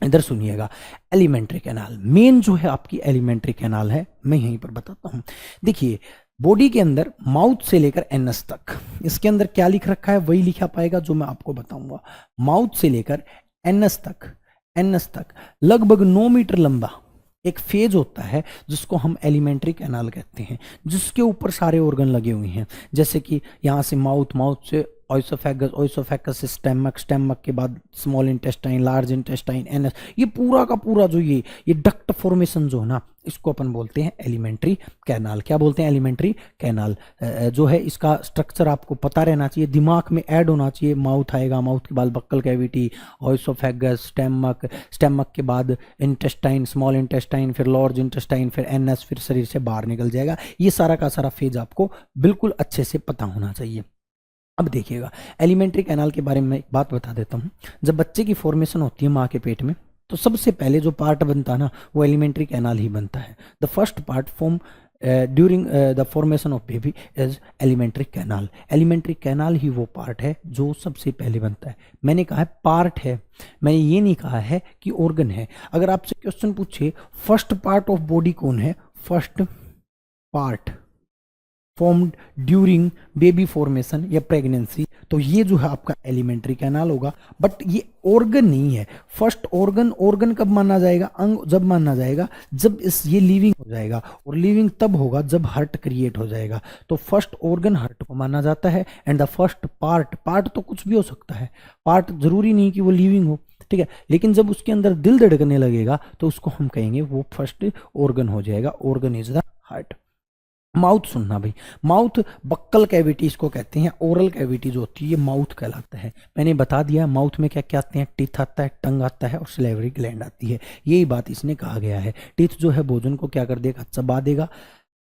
इधर सुनिएगा, एलिमेंट्री कैनाल मेन जो है आपकी एलिमेंट्री कैनाल है, मैं यहीं पर बताता हूं। देखिए बॉडी के अंदर माउथ से लेकर एनएस तक, इसके अंदर क्या लिख रखा है वही लिखा पाएगा जो मैं आपको बताऊंगा। माउथ से लेकर एनएस तक लगभग 9 मीटर लंबा एक फेज होता है जिसको हम एलिमेंट्री कैनाल कहते हैं, जिसके ऊपर सारे ऑर्गन लगे हुए हैं। जैसे कि यहाँ से माउथ से ओइसोफेगस से स्टमक के बाद small intestine, large intestine, NS, ये पूरा का पूरा जो ये डक्ट फॉर्मेशन जो है ना इसको अपन बोलते हैं एलिमेंट्री कैनाल। क्या बोलते हैं? Alimentary canal. जो है इसका स्ट्रक्चर आपको पता रहना चाहिए, दिमाग में ऐड होना चाहिए। माउथ आएगा, माउथ के बाद बक्कल कैविटी, ओइसोफेगस, स्टमक के बाद इंटेस्टाइन, स्मॉल इंटेस्टाइन, फिर लार्ज इंटेस्टाइन, फिर एनएस, फिर शरीर से बाहर निकल जाएगा। ये सारा का सारा फेज आपको बिल्कुल अच्छे से पता होना चाहिए। अब देखिएगा एलिमेंट्री कैनाल के बारे में एक बात बता देता हूँ। जब बच्चे की फॉर्मेशन होती है माँ के पेट में, तो सबसे पहले जो पार्ट बनता है ना वो एलिमेंट्री कैनाल ही बनता है। The first part form during the formation of baby is alimentary canal. Alimentary canal ही वो पार्ट है जो सबसे पहले बनता है। मैंने कहा है पार्ट है, मैंने ये नहीं कहा है कि ऑर्गन है। अगर आपसे क्वेश्चन पूछे फर्स्ट पार्ट ऑफ बॉडी कौन है, first part formed during baby formation या प्रेगनेंसी, तो ये जो है आपका एलिमेंट्री कैनाल होगा। बट ये ऑर्गन नहीं है। फर्स्ट ऑर्गन कब माना जाएगा? अंग जब माना जाएगा जब ये लिविंग हो जाएगा, और लिविंग तब होगा जब हार्ट क्रिएट हो जाएगा। तो फर्स्ट ऑर्गन हार्ट को माना जाता है। एंड द फर्स्ट पार्ट तो कुछ भी हो सकता है, पार्ट जरूरी नहीं कि वो लिविंग हो, ठीक है, लेकिन जब उसके अंदर दिल धड़कने लगेगा तो उसको हम कहेंगे वो फर्स्ट ऑर्गन हो जाएगा। Organ is the heart. Mouth सुनना भाई, माउथ बक्कल कैविटी इसको कहते हैं। ओरल कैविटी जो होती है ये माउथ कहलाता है। मैंने बता दिया माउथ में क्या क्या आते हैं, टीथ आता है, टंग आता है और सलेवरी ग्लैंड आती है। यही बात इसने कहा गया है। टीथ जो है भोजन को क्या कर देगा? चबा देगा।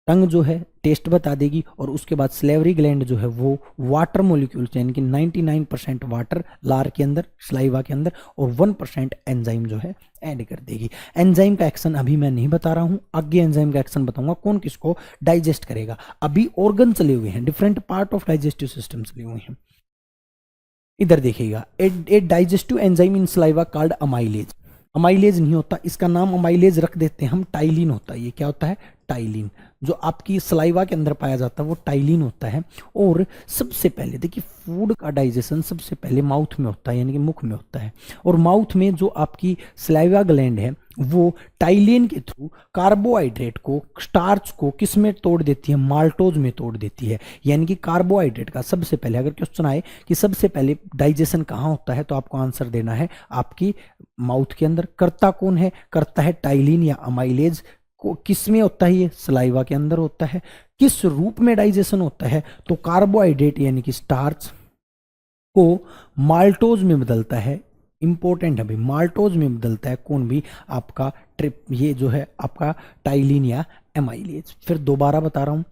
टंग जो है टेस्ट बता देगी, और उसके बाद स्लेवरी ग्लैंड जो है वो वाटर मोलिक्यूल्स यानी कि 99% वाटर लार के अंदर, स्लाइवा के अंदर, और 1% एंजाइम जो है ऐड कर देगी। एंजाइम का एक्शन अभी मैं नहीं बता रहा हूं, आगे एंजाइम का एक्शन बताऊंगा कौन किसको डाइजेस्ट करेगा। अभी ऑर्गन चले हुए हैं, different part of digestive system चले हुए हैं। इधर देखिएगा, a digestive enzyme in saliva called amylase. Amylase नहीं होता, इसका नाम अमाइलेज रख देते हैं हम, टाइलिन होता है। ये क्या होता है? टाइलिन। जो आपकी सलाइवा के अंदर पाया जाता है वो टाइलिन होता है। और सबसे पहले देखिए, फूड का डाइजेशन सबसे पहले माउथ में होता है, यानी कि मुख में होता है। और माउथ में जो आपकी सलाइवा ग्लैंड है वो टाइलिन के थ्रू कार्बोहाइड्रेट को, स्टार्च को किस में तोड़ देती है? माल्टोज में तोड़ देती है। यानी कि कार्बोहाइड्रेट का सबसे पहले, अगर क्वेश्चन आए कि सबसे पहले डाइजेशन कहाँ होता है, तो आपको आंसर देना है आपकी माउथ के अंदर। करता कौन है? करता है टाइलिन या अमाइलेज। को किस में होता है? ये सलाइवा के अंदर होता है। किस रूप में डाइजेशन होता है? तो कार्बोहाइड्रेट यानी कि स्टार्च को माल्टोज में बदलता है। इंपॉर्टेंट है भाई, माल्टोज में बदलता है कौन भी? आपका ट्रिप, ये जो है आपका टाइलिन या एमाइलेज। फिर दोबारा बता रहा हूं,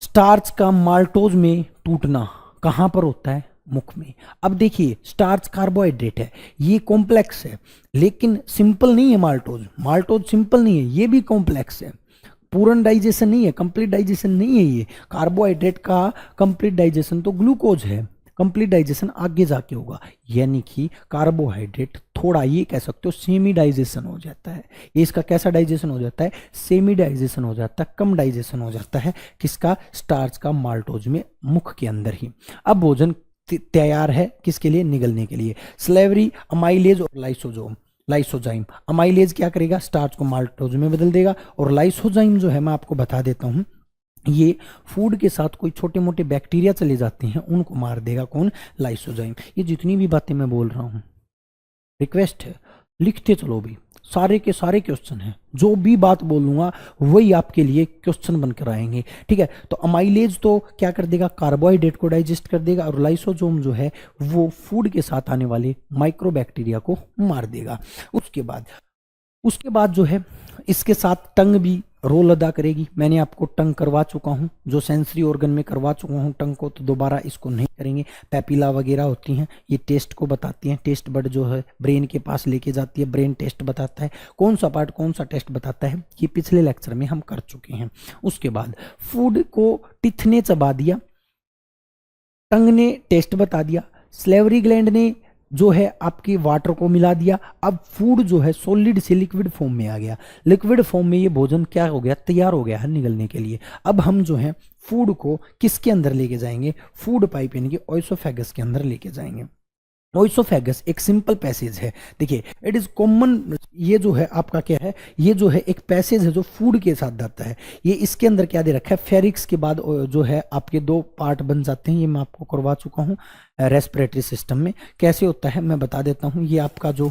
स्टार्च का माल्टोज में टूटना कहां पर होता है? मुख में। अब देखिए, स्टार्च कार्बोहाइड्रेट है, ये कॉम्प्लेक्स है, लेकिन सिंपल नहीं है। माल्टोज, माल्टोज सिंपल नहीं है, ये भी कॉम्प्लेक्स है। पूर्ण डाइजेशन नहीं है, कंप्लीट डाइजेशन नहीं है। ये कार्बोहाइड्रेट का कंप्लीट डाइजेशन तो ग्लूकोज है, कंप्लीट डाइजेशन आगे जाके होगा। यानी कि कार्बोहाइड्रेट थोड़ा, ये कह सकते हो सेमी डाइजेशन हो जाता है। ये इसका कैसा डाइजेशन हो जाता है? सेमी डाइजेशन हो जाता है, कम डाइजेशन हो जाता है। किसका? स्टार्च का, माल्टोज में, मुख के अंदर ही। अब भोजन तैयार है किसके लिए? निगलने के लिए। स्लेवरी, अमाइलेज और लाइसोजाइम। अमाइलेज क्या करेगा? स्टार्च को माल्टोज में बदल देगा। और लाइसोजाइम जो है, मैं आपको बता देता हूं, ये फूड के साथ कोई छोटे मोटे बैक्टीरिया चले जाते हैं, उनको मार देगा। कौन? लाइसोजाइम। ये जितनी भी बातें मैं बोल रहा हूं, रिक्वेस्ट है लिखते चलो भी, सारे के सारे क्वेश्चन हैं। जो भी बात बोलूंगा वही आपके लिए क्वेश्चन बनकर आएंगे, ठीक है। तो अमाइलेज तो क्या कर देगा? कार्बोहाइड्रेट को डाइजेस्ट कर देगा। और लाइसोसोम जो है वो फूड के साथ आने वाले माइक्रोबैक्टीरिया को मार देगा। उसके बाद जो है, इसके साथ टंग भी रोल अदा करेगी। मैंने आपको टंग करवा चुका हूं, जो सेंसरी ऑर्गन में करवा चुका हूं टंग को, तो दोबारा इसको नहीं करेंगे। पैपिला वगैरह होती हैं, ये टेस्ट को बताती हैं। टेस्ट बड जो है ब्रेन के पास लेके जाती है, ब्रेन टेस्ट बताता है। कौन सा पार्ट कौन सा टेस्ट बताता है, ये पिछले लेक्चर में हम कर चुके हैं। उसके बाद फूड को टिथ ने चबा दिया, टंग ने टेस्ट बता दिया, स्लेवरी ग्लैंड ने जो है आपकी वाटर को मिला दिया। अब फूड जो है सॉलिड से लिक्विड फॉर्म में आ गया। लिक्विड फॉर्म में ये भोजन क्या हो गया? तैयार हो गया है निगलने के लिए। अब हम जो है फूड को किसके अंदर लेके जाएंगे? फूड पाइप यानी कि ओइसोफेगस के अंदर लेके जाएंगे। ओइसोफेगस एक सिंपल पैसेज है। देखिए, इट इज कॉमन, ये जो है आपका क्या है? ये जो है एक पैसेज है जो फूड के साथ जाता है। ये इसके अंदर क्या दे रखा है? फेरिक्स के बाद जो है आपके दो पार्ट बन जाते हैं। ये मैं आपको करवा चुका हूँ रेस्पिरेटरी सिस्टम में। कैसे होता है मैं बता देता हूँ। ये आपका जो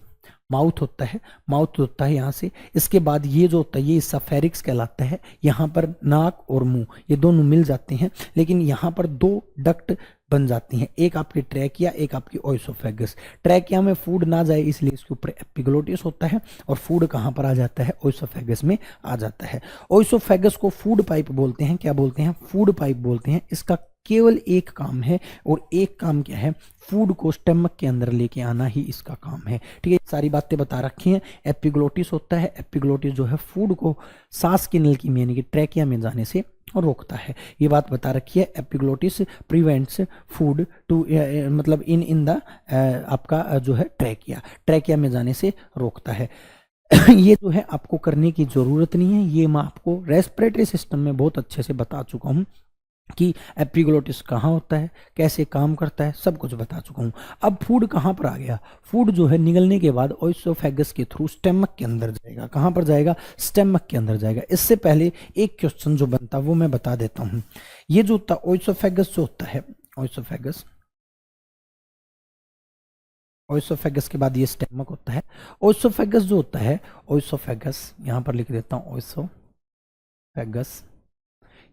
माउथ होता है यहाँ से। इसके बाद ये जो होता है ये हिस्सा फेरिक्स कहलाता है। यहाँ पर नाक और मुंह ये दोनों मिल जाते हैं, लेकिन यहाँ पर दो डक्ट बन जाती हैं, एक आपकी ट्रैकिया, एक आपकी ओइसोफेगस। ट्रैकिया में फूड ना जाए इसलिए इसके ऊपर एपिग्लोटिस होता है, और फूड कहाँ पर आ जाता है? ओइसोफेगस में आ जाता है। ओइसोफेगस को फूड पाइप बोलते हैं। क्या बोलते हैं? फूड पाइप बोलते हैं। इसका केवल एक काम है, और एक काम क्या है? फूड को स्टमक के अंदर लेके आना ही इसका काम है, ठीक है। सारी बातें बता रखी हैं। एपिग्लोटिस होता है, एपिग्लोटिस जो है फूड को सांस की नलिका में यानी कि ट्रैकिया में जाने से रोकता है। ये बात बता रखी है। एपिग्लोटिस प्रिवेंट्स फूड टू मतलब इन द आपका जो है ट्रैकिया में जाने से रोकता है। ये जो है आपको करने की जरूरत नहीं है, ये मैं आपको रेस्पिरेटरी सिस्टम में बहुत अच्छे से बता चुका हूँ कि एपिग्लोटिस कहाँ होता है, कैसे काम करता है, सब कुछ बता चुका हूँ। अब फूड कहाँ पर आ गया? फूड जो है निगलने के बाद ओइसोफेगस के थ्रू स्टमक के अंदर जाएगा। कहाँ पर जाएगा? स्टमक के अंदर जाएगा। इससे पहले एक क्वेश्चन जो बनता वो मैं बता देता हूँ। ये जो होता ओइसोफेगस जो होता है, ओइसोफेगस के बाद ये स्टमक होता है। ओइसोफेगस जो होता है, ओइसोफेगस यहाँ पर लिख देता हूँ, ओइसोफेगस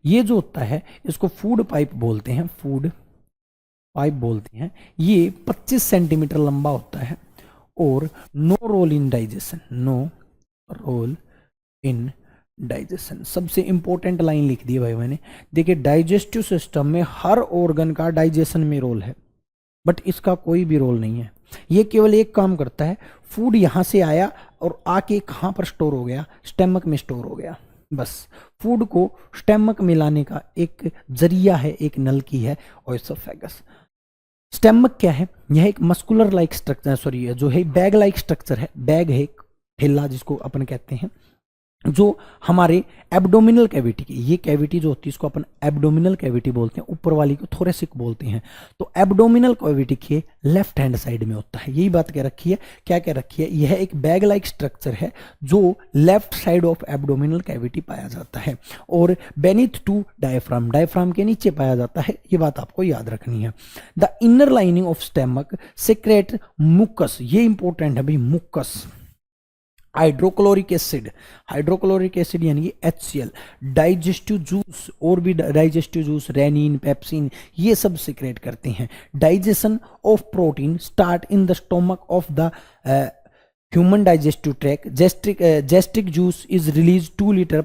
ये जो होता है इसको फूड पाइप बोलते हैं, फूड पाइप बोलते हैं। ये 25 सेंटीमीटर लंबा होता है और no role in digestion, no role in digestion, सबसे इंपॉर्टेंट लाइन लिख दी है भाई मैंने। देखिए डाइजेस्टिव सिस्टम में हर ऑर्गन का डाइजेशन में रोल है, बट इसका कोई भी रोल नहीं है। ये केवल एक काम करता है, फूड यहाँ से आया और आके कहाँ पर स्टोर हो गया, स्टमक में स्टोर हो गया। बस फूड को स्टमक में लाने का एक जरिया है, एक नलकी है ओएसोफेगस। स्टमक क्या है? यह एक मस्कुलर लाइक स्ट्रक्चर, सॉरी जो है बैग लाइक स्ट्रक्चर है। बैग है एक ठेला जिसको अपन कहते हैं, जो हमारे एब्डोमिनल कैविटी की, ये कैविटी जो होती है इसको अपन एब्डोमिनल कैविटी बोलते हैं, ऊपर वाली को थोरेसिक बोलते हैं। तो एब्डोमिनल कैविटी के लेफ्ट हैंड साइड में होता है। यही बात कह रखी है, क्या कह रखी है? यह एक बैग लाइक स्ट्रक्चर है जो left side of abdominal cavity पाया जाता है और बेनीथ टू डायफ्राम, डायफ्राम के नीचे पाया जाता है। ये बात आपको याद रखनी है। The inner lining of stomach secrete mucus, ये इंपॉर्टेंट है भाई, mucus, hydrochloric acid, hydrochloric acid यानी कि HCl, डाइजेस्टिव जूस और भी डाइजेस्टिव जूस, रेनिन, पेप्सिन, ये सब सिक्रेट करते हैं। Digestion of protein start in the stomach of the human digestive tract. Gastric juice is release 2 litre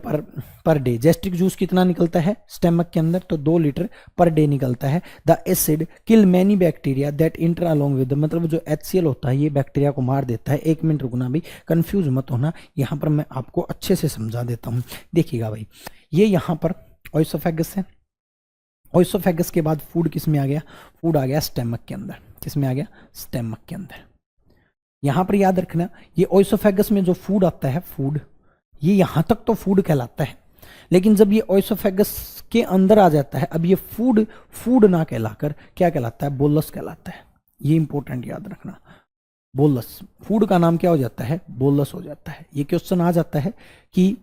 per day. Gastric juice कितना निकलता है स्टमक के अंदर? तो 2 लीटर पर डे निकलता है। The acid kill many bacteria that inter along with, मतलब जो HCl होता है ये बैक्टीरिया को मार देता है। 1 मिनट रुकना भाई, कंफ्यूज मत होना, यहाँ पर मैं आपको अच्छे से समझा देता हूँ। देखिएगा भाई, ये यहाँ पर ओएसोफेगस है। ओएसोफेगस के बाद फूड किस में आ गया? फूड आ गया स्टमक के अंदर। किस में आ गया? स्टमक के अंदर। यहां पर याद रखना, ये ओएसोफेगस में जो फूड आता है, फूड, ये यहां तक तो फूड कहलाता है, लेकिन जब ये ओएसोफेगस के अंदर आ जाता है, अब ये फूड ना कहलाकर क्या कहलाता है? बोलस कहलाता है। ये इंपॉर्टेंट याद रखना, बोलस, फूड का नाम क्या हो जाता है? बोलस हो जाता है। ये क्वेश्चन आ जाता है कि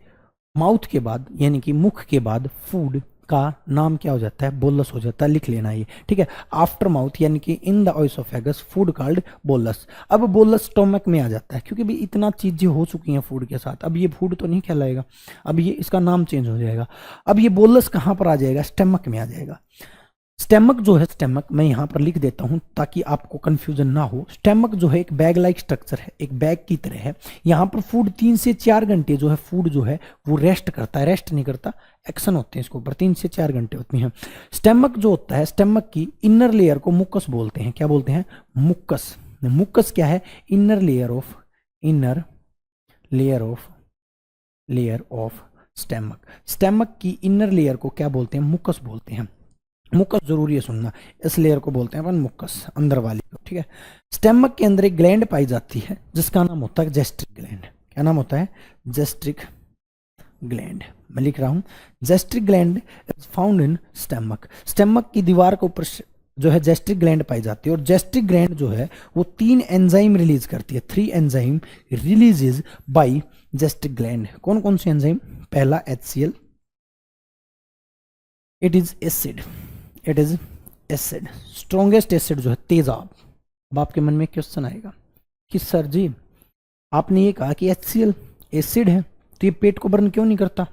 माउथ के बाद यानी कि मुख के बाद फूड का नाम क्या हो जाता है? बोलस हो जाता है। लिख लेना ये, ठीक है। आफ्टर माउथ यानी कि in the ओएसोफेगस food called bolus. अब बोलस स्टोमक में आ जाता है, क्योंकि भी इतना चीजें हो चुकी हैं फूड के साथ, अब ये फूड तो नहीं कहलाएगा, अब ये इसका नाम चेंज हो जाएगा। अब ये बोलस कहाँ पर आ जाएगा? स्टमक में आ जाएगा। स्टमक जो है, स्टमक मैं यहाँ पर लिख देता हूँ ताकि आपको कंफ्यूजन ना हो। स्टमक जो है एक बैग लाइक स्ट्रक्चर है, एक बैग की तरह है। यहाँ पर फूड 3 से 4 घंटे जो है, फूड जो है वो रेस्ट करता है, रेस्ट नहीं करता, एक्शन होते हैं इसके ऊपर, 3 से 4 घंटे होती हैं। स्टमक जो होता है, स्टमक की इनर लेयर को मुक्कस बोलते हैं। क्या बोलते हैं? मुक्कस। मुक्कस क्या है? Inner layer of stomach. Stomach की इनर लेयर को क्या बोलते हैं? मुक्कस बोलते हैं। मुक्कस जरूरी है सुनना, इस लेयर को बोलते हैं अपन मुक्कस, अंदर वाली को, ठीक है। स्टमक के अंदर एक ग्लैंड पाई जाती है जिसका नाम होता है गैस्ट्रिक ग्लैंड। क्या नाम होता है? Gastric gland. मैं लिख रहा हूं, gastric gland is found in stomach. Stomach की दीवार के ऊपर जो है गैस्ट्रिक ग्लैंड पाई जाती है, और गैस्ट्रिक ग्लैंड जो है वो 3 एंजाइम रिलीज करती है। 3 enzyme releases by gastric gland. कौन कौन से एंजाइम? पहला HCl, it is acid, strongest acid जो है तेजाब। अब आपके मन में क्वेश्चन आएगा कि सर जी आपने ये कहा कि HCl एसिड है, तो ये पेट को बर्न क्यों नहीं करता?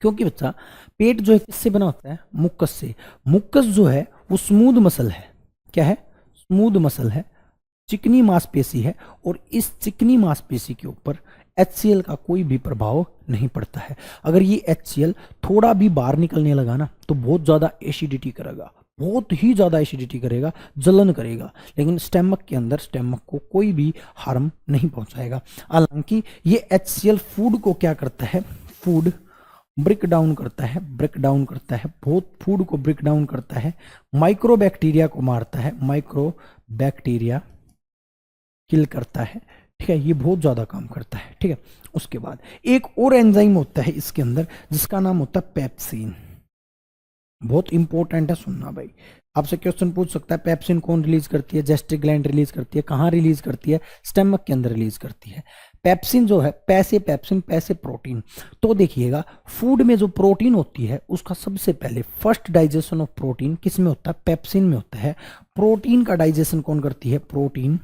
क्योंकि बच्चा पेट जो है किससे बना होता है? मुक्कस से। मुक्कस जो है वो स्मूथ मसल है। क्या है? स्मूथ मसल है, चिकनी मांसपेशी है, और इस चिकनी मांसपेशी के ऊपर HCl का कोई भी प्रभाव नहीं पड़ता है। अगर ये HCl थोड़ा भी बाहर निकलने लगा ना तो बहुत ज़्यादा एसिडिटी करेगा, बहुत ही ज़्यादा एसिडिटी करेगा, जलन करेगा, लेकिन स्टमक के अंदर स्टमक को कोई भी हार्म नहीं पहुंचाएगा। हालांकि ये HCl फूड को क्या करता है? फूड ब्रेक डाउन करता है, बहुत फूड को ब्रेक डाउन करता है, माइक्रो बैक्टीरिया को मारता है, माइक्रो बैक्टीरिया किल करता है, ठीक है। ये बहुत ज्यादा काम करता है, ठीक है। उसके बाद एक और एंजाइम होता है इसके अंदर जिसका नाम होता है पेप्सिन। बहुत इंपॉर्टेंट है, सुनना भाई। आपसे क्वेश्चन पूछ सकता है पेप्सिन कौन रिलीज करती है? गैस्ट्रिक ग्लैंड रिलीज करती है। कहाँ रिलीज करती है? स्टमक के अंदर रिलीज करती है। पेप्सिन जो है, पैसे प्रोटीन। तो देखिएगा फूड में जो प्रोटीन होती है उसका सबसे पहले फर्स्ट डाइजेशन ऑफ प्रोटीन किस में होता है? पेप्सिन में होता है। प्रोटीन का डाइजेशन कौन करती है? Protein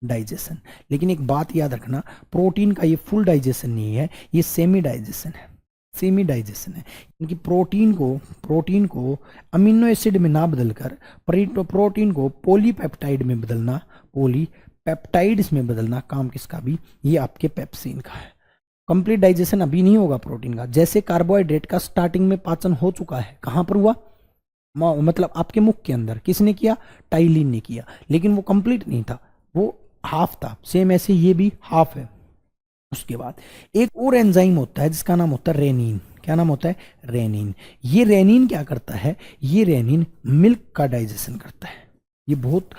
digestion. लेकिन एक बात याद रखना, प्रोटीन का ये फुल डाइजेशन नहीं है, ये सेमी डाइजेशन है, क्योंकि प्रोटीन को अमीनो एसिड में ना बदलकर प्रोटीन को पॉलीपेप्टाइड में बदलना, पॉलीपेप्टाइड्स में बदलना काम किसका भी? ये आपके पेप्सिन का है। कंप्लीट डाइजेशन अभी नहीं होगा प्रोटीन का। जैसे कार्बोहाइड्रेट का स्टार्टिंग में पाचन हो चुका है, कहाँ पर हुआ, मतलब आपके मुख के अंदर, किसने किया, टाइलिन ने किया, लेकिन वो कंप्लीट नहीं था, वो हाफ था। सेम ऐसे ये भी हाफ है। उसके बाद एक और एंजाइम होता है जिसका नाम होता है रेनिन। क्या नाम होता है, रेनिन। ये रेनिन क्या करता है, ये रेनिन मिल्क का डाइजेशन करता है। ये बहुत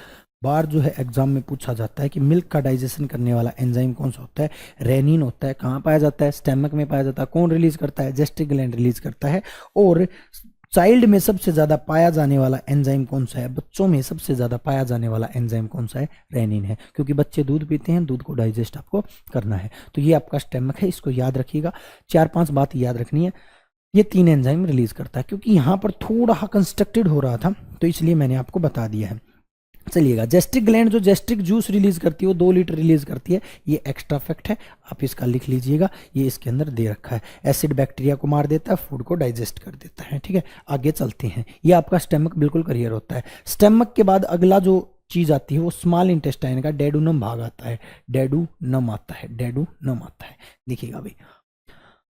बार जो है एग्जाम में पूछा जाता है कि मिल्क का डाइजेशन करने वाला एंजाइम कौन सा होता है, रेनिन होता है। कहाँ पाया जाता है, स्टमक में पाया जाता है। कौन रिलीज करता है, गैस्ट्रिक ग्लैंड रिलीज करता है। और चाइल्ड में सबसे ज्यादा पाया जाने वाला एंजाइम कौन सा है, बच्चों में सबसे ज्यादा पाया जाने वाला एंजाइम कौन सा है, रेनिन है। क्योंकि बच्चे दूध पीते हैं, दूध को डाइजेस्ट आपको करना है। तो ये आपका स्टमक है, इसको याद रखिएगा। 4-5 बात याद रखनी है। ये 3 एंजाइम रिलीज करता है। क्योंकि यहाँ पर थोड़ा कंस्ट्रक्टेड हो रहा था तो इसलिए मैंने आपको बता दिया है। चलिएगा, गैस्ट्रिक ग्लैंड जो गैस्ट्रिक जूस रिलीज करती है वो 2 लीटर रिलीज करती है। ये एक्स्ट्रा फैक्ट है, आप इसका लिख लीजिएगा, ये इसके अंदर दे रखा है। एसिड बैक्टीरिया को मार देता है, फूड को डाइजेस्ट कर देता है। ठीक है, आगे चलते हैं। ये आपका स्टमक बिल्कुल क्लियर होता है। स्टमक के बाद अगला जो चीज आती है वो स्मॉल इंटेस्टाइन का डेडुनम भाग आता है। डेडुनम आता है, डेडुनम आता है, देखिएगा भाई।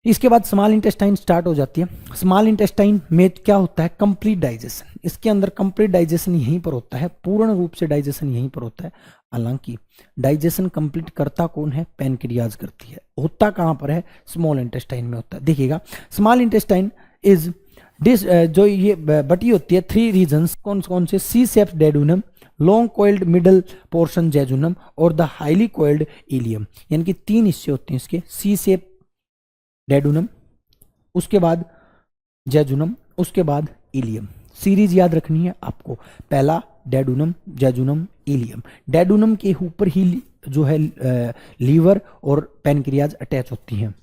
इसके बाद स्मॉल इंटेस्टाइन स्टार्ट हो जाती है। स्मॉल इंटेस्टाइन में क्या होता है, कंप्लीट डाइजेशन। इसके अंदर कंप्लीट डाइजेशन यहीं पर होता है, पूर्ण रूप से डाइजेशन यहीं पर होता है। हालांकि डाइजेशन कंप्लीट करता कौन है, पैनक्रियाज करती है। होता कहां पर है, स्मॉल इंटेस्टाइन में होता है। देखिएगा, स्मॉल इंटेस्टाइन इज जो ये बटी होती है 3 रीजन्स, कौन कौन से, C shape duodenum, long coiled middle portion jejunum और द हाईली कोइल्ड इलियम। यानी कि 3 हिस्से होते हैं इसके, सी शेप डेडुनम, उसके बाद जेजुनम, उसके बाद इलियम। सीरीज याद रखनी है आपको, पहला डेडुनम, जेजुनम, इलियम। डेडुनम के ऊपर ही जो है लीवर और पैनक्रियाज अटैच होती हैं।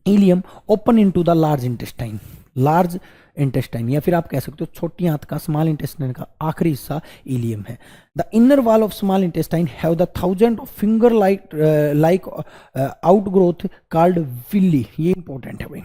Ileum open into the large intestine, large intestine या फिर आप कह सकते हो छोटी आंत का, स्मॉल इंटेस्टाइन का आखिरी हिस्सा इलियम है। The inner wall of small intestine have the 1000 of finger like outgrowth called Willey. ये इंपॉर्टेंट है भाई।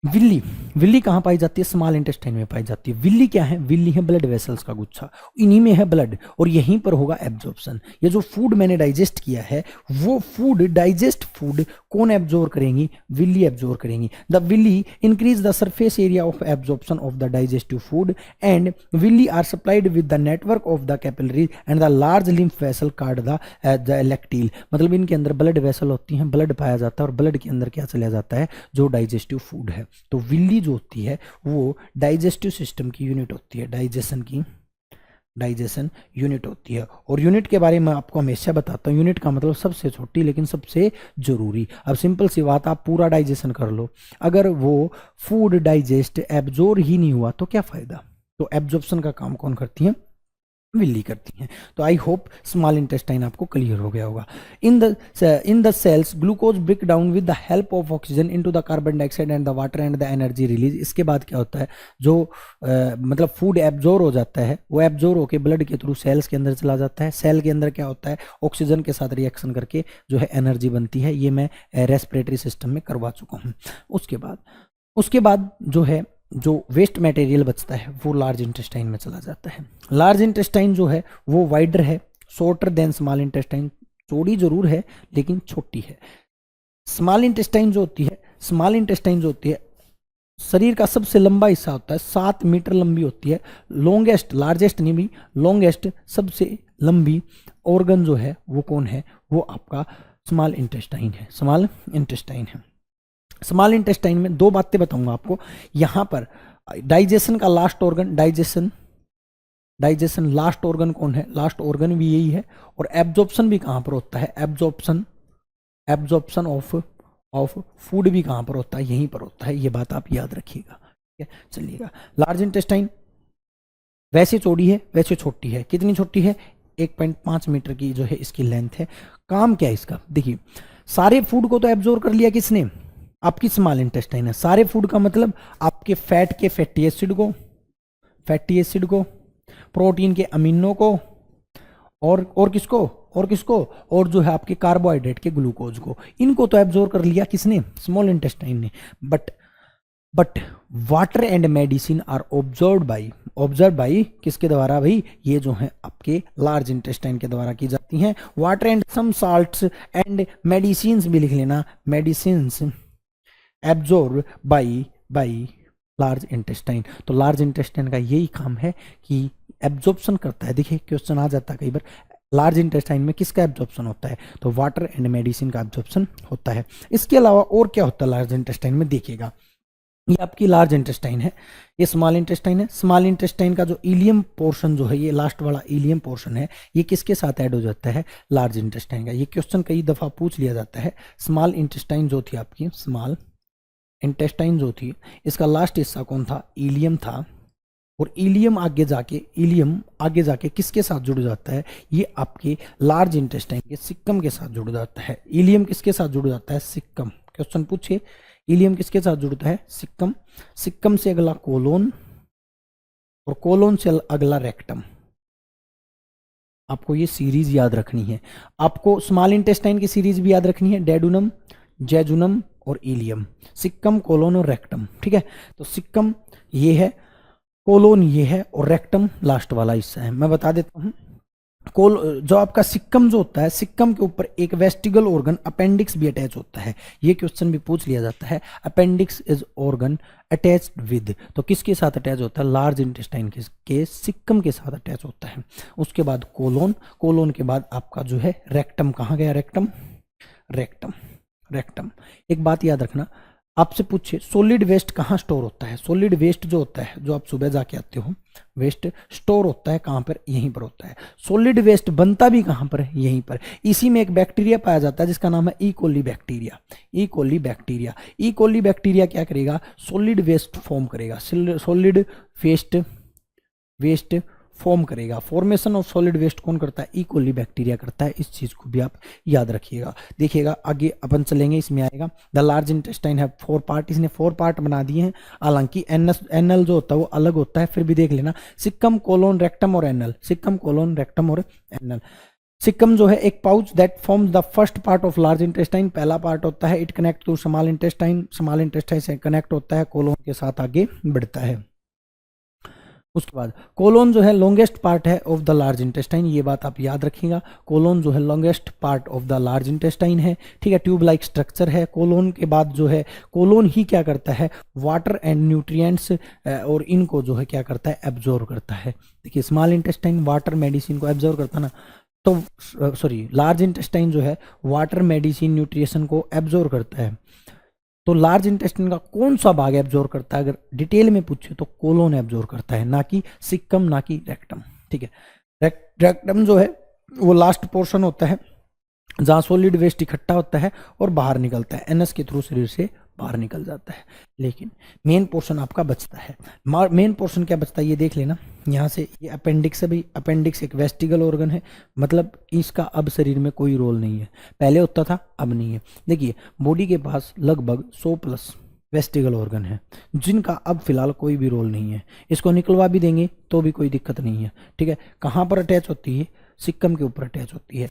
विल्ली, विल्ली कहाँ पाई जाती है, स्मॉल इंटेस्टाइन में पाई जाती है। विल्ली क्या है, विल्ली है ब्लड वेसल्स का गुच्छा, इन्हीं में है ब्लड और यहीं पर होगा एब्जॉर्प्शन। ये जो फूड मैंने डाइजेस्ट किया है वो फूड, डाइजेस्ट फूड कौन एब्जॉर्ब करेंगी, विल्ली एब्जॉर्ब करेंगी। The villi increase the surface area of absorption of the digestive food and villi are supplied with the network of the capillaries and the large lymph vessel called the lacteal. मतलब इनके अंदर blood vessel होती हैं, blood पाया जाता है और blood के अंदर क्या चला जाता है, जो डाइजेस्टिव फूड है। तो विल्ली जो होती है वो डाइजेस्टिव सिस्टम की यूनिट होती है, डाइजेशन की डाइजेशन यूनिट होती है। और यूनिट के बारे में आपको हमेशा बताता हूँ, यूनिट का मतलब सबसे छोटी लेकिन सबसे जरूरी। अब सिंपल सी बात, आप पूरा डाइजेशन कर लो, अगर वो फूड डाइजेस्ट एब्जॉर्ब ही नहीं हुआ तो क्या फायदा। तो एब्जॉर्प्शन का काम कौन करती है, विल्ली करती हैं। तो आई होप स्मॉल इंटेस्टाइन आपको क्लियर हो गया होगा। In the cells glucose break down with the help of oxygen into the carbon dioxide and the water and the energy release. इसके बाद क्या होता है, जो मतलब फूड एब्जॉर्ब हो जाता है वो एब्जॉर्ब होकर ब्लड के थ्रू सेल्स के अंदर चला जाता है। सेल के अंदर क्या होता है, ऑक्सीजन के साथ रिएक्शन करके जो है एनर्जी बनती है। ये मैं रेस्पिरेटरी सिस्टम में करवा चुका हूँ। उसके बाद जो है, जो वेस्ट मटेरियल बचता है वो लार्ज इंटेस्टाइन में चला जाता है। लार्ज इंटेस्टाइन जो है वो वाइडर है, शॉर्टर देन स्मॉल इंटेस्टाइन। चौड़ी जरूर है लेकिन छोटी है। स्मॉल इंटेस्टाइन जो होती है, स्मॉल इंटेस्टाइन जो होती है शरीर का सबसे लंबा हिस्सा होता है, 7 मीटर लंबी होती है। लॉन्गेस्ट, लार्जेस्ट नहीं भी, लॉन्गेस्ट सबसे लंबी ऑर्गन जो है वो कौन है, वो आपका स्मॉल इंटेस्टाइन है, स्मॉल इंटेस्टाइन है। स्मॉल इंटेस्टाइन में 2 बातें बताऊंगा आपको। यहां पर डाइजेशन का last organ, digestion last organ कौन है, लास्ट ऑर्गन भी यही है। और एब्जॉर्प्शन भी कहां पर होता है, एब्जॉर्प्शन ऑफ फूड भी कहां पर होता है, यहीं पर होता है। ये बात आप याद रखिएगा। ठीक है, चलिएगा। लार्ज इंटेस्टाइन वैसे चौड़ी है वैसे छोटी है। कितनी छोटी है, 1.5 मीटर की जो है इसकी लेंथ है। काम क्या है इसका, देखिए सारे फूड को तो एब्जॉर्ब कर लिया किसने, आपकी स्मॉल इंटेस्टाइन है। सारे फूड का मतलब आपके फैट के फैटी एसिड को, प्रोटीन के अमीनो को, और किसको, और जो है आपके कार्बोहाइड्रेट के ग्लूकोज को, इनको तो एब्जॉर्ब कर लिया किसने, स्मॉल इंटेस्टाइन ने। But but water and medicine are observe by किसके द्वारा भाई, ये जो है आपके लार्ज इंटेस्टाइन के द्वारा की जाती हैं। Water and some salts and medicine भी लिख लेना, medicine absorb by large intestine. तो लार्ज इंटेस्टाइन का यही काम है कि एब्जॉर्प्शन करता है। देखिए क्वेश्चन आ जाता है कई बार, लार्ज इंटेस्टाइन में किसका एब्जॉर्प्शन होता है, तो वाटर एंड मेडिसिन का एब्जॉर्प्शन होता है। इसके अलावा और क्या होता है लार्ज इंटेस्टाइन में, देखिएगा ये आपकी लार्ज इंटेस्टाइन है, ये स्मॉल इंटेस्टाइन है। स्मॉल इंटेस्टाइन का जो इलियम पोर्शन जो है, ये लास्ट वाला इलियम पोर्शन है, ये किसके साथ ऐड हो जाता है, लार्ज इंटेस्टाइन का। ये क्वेश्चन कई दफा पूछ लिया जाता है। स्मॉल इंटेस्टाइन जो थी आपकी, स्मॉल इंटेस्टाइन जो थी, इसका लास्ट हिस्सा कौन था, इलियम था। और इलियम आगे जाके किसके साथ जुड़ जाता है, ये आपके लार्ज इंटेस्टाइन के सिक्कम के साथ जुड़ जाता है। इलियम किसके साथ जुड़ जाता है, सिक्कम। क्वेश्चन पूछे इलियम किसके साथ जुड़ता है, सिक्कम। सिक्कम से अगला कोलोन, और कोलोन से अगला रेक्टम। आपको ये सीरीज याद रखनी है। आपको स्मॉल इंटेस्टाइन की सीरीज भी याद रखनी है, डेडुनम, जेजुनम और इलियम। सिक्कम, कोलोन और रेक्टम, ठीक है। तो सिक्कम ये है, कोलोन ये है, और रेक्टम लास्ट वाला हिस्सा है। मैं बता देता हूं, जो आपका सिक्कम जो होता है, सिक्कम के ऊपर एक वेस्टिगल ऑर्गन अपेंडिक्स भी अटैच होता है। ये क्वेश्चन भी पूछ लिया जाता है, appendix is organ attached with, तो किसके साथ अटैच होता है, लार्ज इंटेस्टाइन के सिक्कम के साथ अटैच होता है। उसके बाद कोलोन, कोलोन के बाद आपका जो है रेक्टम, कहाँ गया रेक्टम, रेक्टम। एक बात याद रखना, आपसे पूछे सॉलिड वेस्ट कहाँ स्टोर होता है, सॉलिड वेस्ट जो होता है, जो आप सुबह जाके आते हो, वेस्ट स्टोर होता है कहाँ पर, यहीं पर होता है। सॉलिड वेस्ट बनता भी कहाँ पर है, यहीं पर। इसी में एक बैक्टीरिया पाया जाता है जिसका नाम है ई कोली बैक्टीरिया। ई कोली बैक्टीरिया क्या करेगा, सॉलिड वेस्ट फॉर्म करेगा, सॉलिड वेस्ट फॉर्म करेगा। फॉर्मेशन ऑफ सॉलिड वेस्ट कौन करता है, ई कोली बैक्टीरिया करता है। इस चीज को भी आप याद रखिएगा। देखिएगा आगे अपन चलेंगे, इसमें आएगा द लार्ज इंटेस्टाइन है 4 पार्ट, इसने 4 पार्ट बना दिए हैं। हालांकि एनल जो होता है वो अलग होता है, फिर भी देख लेना, सिक्कम, कोलोन, रेक्टम और एनल। सिक्कम, कोलोन, रेक्टम और एनल। सिक्कम जो है एक pouch that forms the first part of large intestine, पहला पार्ट होता है। It connect to small intestine, small intestine से कनेक्ट होता है, कोलोन के साथ आगे बढ़ता है। उसके बाद कोलोन जो है लॉन्गेस्ट पार्ट है ऑफ द लार्ज इंटेस्टाइन, ये बात आप याद रखिएगा। कोलोन जो है longest part of the large intestine है, ठीक है। ट्यूब लाइक स्ट्रक्चर है। कोलोन के बाद जो है, कोलोन ही क्या करता है, वाटर एंड न्यूट्रिएंट्स और इनको जो है क्या करता है, एब्जॉर्व करता है। देखिए स्मॉल इंटेस्टाइन वाटर मेडिसिन को एब्जॉर्व करता ना, तो सॉरी लार्ज इंटेस्टाइन जो है वाटर मेडिसिन न्यूट्रिशन को एब्जॉर्व करता है। तो लार्ज इंटेस्टाइन का कौन सा भाग एब्जॉर्व करता है, अगर डिटेल में पूछे तो कोलोन एब्जॉर्व करता है, ना कि सिक्कम, ना कि रेक्टम, ठीक है। रेक्टम जो है वो लास्ट पोर्शन होता है जहाँ सॉलिड वेस्ट इकट्ठा होता है और बाहर निकलता है, एनएस के थ्रू शरीर से बाहर निकल जाता है। लेकिन मेन पोर्शन आपका बचता है। मेन पोर्शन क्या बचता है ये देख लेना। यहाँ से ये अपेंडिक्स है भाई, अपेंडिक्स एक वेस्टिगल ऑर्गन है, मतलब इसका अब शरीर में कोई रोल नहीं है, पहले होता था अब नहीं है। देखिए बॉडी के पास लगभग 100+ वेस्टिगल ऑर्गन है जिनका अब फिलहाल कोई भी रोल नहीं है। इसको निकलवा भी देंगे तो भी कोई दिक्कत नहीं है, ठीक है। कहाँ पर अटैच होती है, सिक्कम के ऊपर अटैच होती है।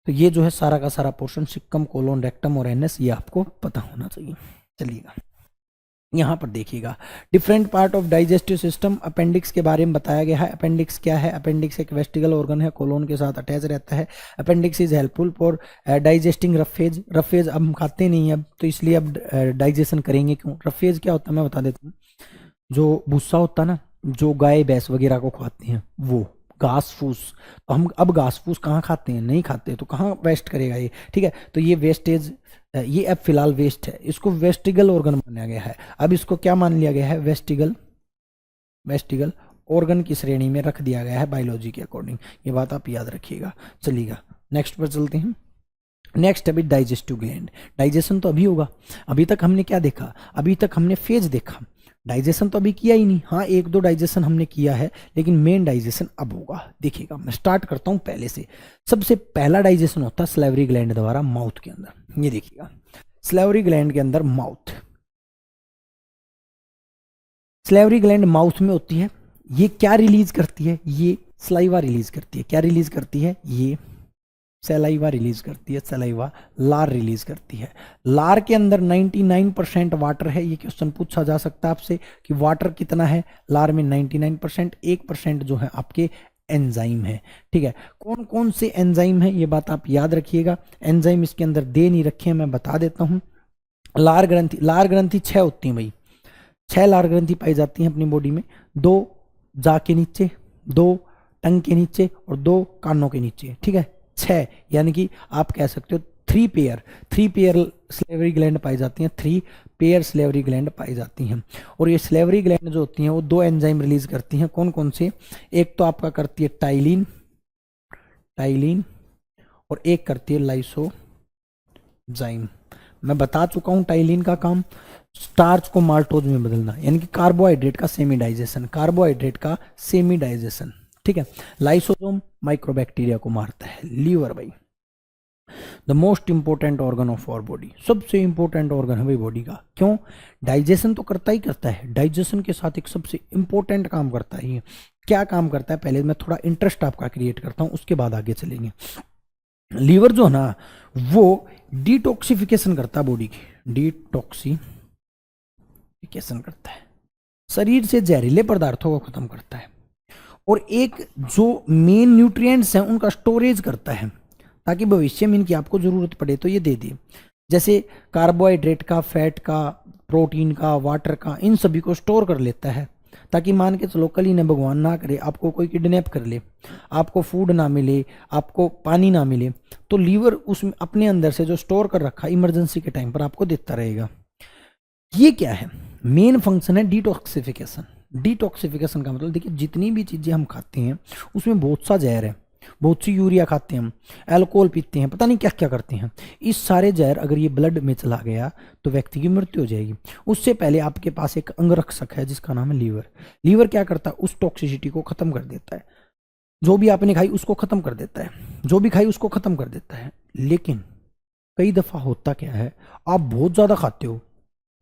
तो ये जो है सारा का सारा पोर्शन सिक्कम, कोलोन, रेक्टम और एनएस, ये आपको पता होना चाहिए। चलिएगा यहाँ पर देखिएगा, different part of digestive system. Appendix के बारे में बताया गया है। अपेंडिक्स क्या है, अपेंडिक्स एक वेस्टिगल ऑर्गन है, कोलोन के साथ अटैच रहता है। Appendix is helpful for digesting roughage. Roughage अब हम खाते नहीं है, अब तो इसलिए अब डाइजेशन करेंगे क्यों। रफेज क्या होता है मैं बता देता हूँ, जो भूसा होता है ना, जो गाय भैंस वगैरह को खाते हैं, वो घास फूस। तो हम अब घास फूस कहाँ खाते हैं, नहीं खाते, तो कहाँ वेस्ट करेगा ये, ठीक है। तो ये वेस्टेज, ये अब फिलहाल वेस्ट है, इसको वेस्टिगल ऑर्गन माना गया है। अब इसको क्या मान लिया गया है, वेस्टिगल ऑर्गन की श्रेणी में रख दिया गया है बायोलॉजी के अकॉर्डिंग। ये बात आप याद रखिएगा। चलिएगा नेक्स्ट पर चलते हैं। नेक्स्ट अभी डाइजेस्टिव ग्लैंड। डाइजेशन तो अभी होगा। अभी तक हमने क्या देखा, अभी तक हमने फेज देखा, डाइजेशन तो अभी किया ही नहीं। हाँ 1-2 डाइजेशन हमने किया है, लेकिन मेन डाइजेशन अब होगा। देखिएगा मैं स्टार्ट करता हूं पहले से। सबसे पहला डाइजेशन होता है सलेवरी ग्लैंड द्वारा माउथ के अंदर। ये देखिएगा सलेवरी ग्लैंड के अंदर माउथ, सलेवरी ग्लैंड माउथ में होती है। ये क्या रिलीज करती है, ये सलाइवा रिलीज करती है। क्या रिलीज करती है, ये सलाइवा रिलीज करती है, सलाइवा लार रिलीज करती है। लार के अंदर 99% वाटर है। ये क्वेश्चन पूछा जा सकता है आपसे कि वाटर कितना है लार में। 99%, 1% जो है आपके एंजाइम है। ठीक है, कौन कौन से एंजाइम है ये बात आप याद रखिएगा। एंजाइम इसके अंदर दे नहीं रखे हैं, मैं बता देता हूं। लार ग्रंथि 6 होती है भाई, 6 लार ग्रंथि पाई जाती हैं अपनी बॉडी में। 2 जा के नीचे, 2 टंग के नीचे और 2 कानों के नीचे। ठीक है, 6, यानी कि आप कह सकते हो 3 पेयर स्लेवरी ग्लैंड पाई जाती हैं। 3 पेयर स्लेवरी ग्लैंड पाई जाती हैं। और ये स्लेवरी ग्लैंड जो होती हैं वो 2 एंजाइम रिलीज करती हैं। कौन कौन से? एक तो आपका करती है टाइलिन और एक करती है लाइसोजाइम। मैं बता चुका हूं टाइलिन का काम स्टार्च को माल्टोज में बदलना, यानी कि कार्बोहाइड्रेट का सेमी डाइजेशन। ठीक है, लाइसोसोम माइक्रोबैक्टीरिया को मारता है। लीवर भाई the most important organ of our body, सबसे इंपोर्टेंट ऑर्गन है भाई बॉडी का। क्यों? डाइजेशन तो करता ही करता है, डाइजेशन के साथ एक सबसे इंपॉर्टेंट काम करता है। ये क्या काम करता है पहले मैं थोड़ा इंटरेस्ट आपका क्रिएट करता हूं, उसके बाद आगे चलेंगे। लीवर जो है ना वो डिटॉक्सिफिकेशन करता है बॉडी की, डिटॉक्सिफिकेशन करता है, शरीर से जहरीले पदार्थों को खत्म करता है। और एक जो मेन न्यूट्रिएंट्स हैं उनका स्टोरेज करता है, ताकि भविष्य में इनकी आपको जरूरत पड़े तो ये दे दे। जैसे कार्बोहाइड्रेट का, फैट का, प्रोटीन का, वाटर का, इन सभी को स्टोर कर लेता है, ताकि मान के चलो कल ही ने भगवान ना करे आपको कोई किडनैप कर ले, आपको फूड ना मिले, आपको पानी ना मिले, तो लीवर उसमें अपने अंदर से जो स्टोर कर रखा इमरजेंसी के टाइम पर आपको देता रहेगा। ये क्या है? मेन फंक्शन है डिटॉक्सिफिकेशन। डिटॉक्सिफिकेशन का मतलब देखिए जितनी भी चीजें हम खाते हैं उसमें बहुत सा जहर है, बहुत सी यूरिया खाते हैं हम, अल्कोहल पीते हैं, पता नहीं क्या क्या करते हैं। इस सारे जहर अगर ये ब्लड में चला गया तो व्यक्ति की मृत्यु हो जाएगी। उससे पहले आपके पास एक अंगरक्षक है जिसका नाम है लीवर। लीवर क्या करता है? उस टॉक्सिसिटी को खत्म कर देता है, जो भी आपने खाई उसको खत्म कर देता है, जो भी खाई उसको खत्म कर देता है। लेकिन कई दफा होता क्या है, आप बहुत ज्यादा खाते हो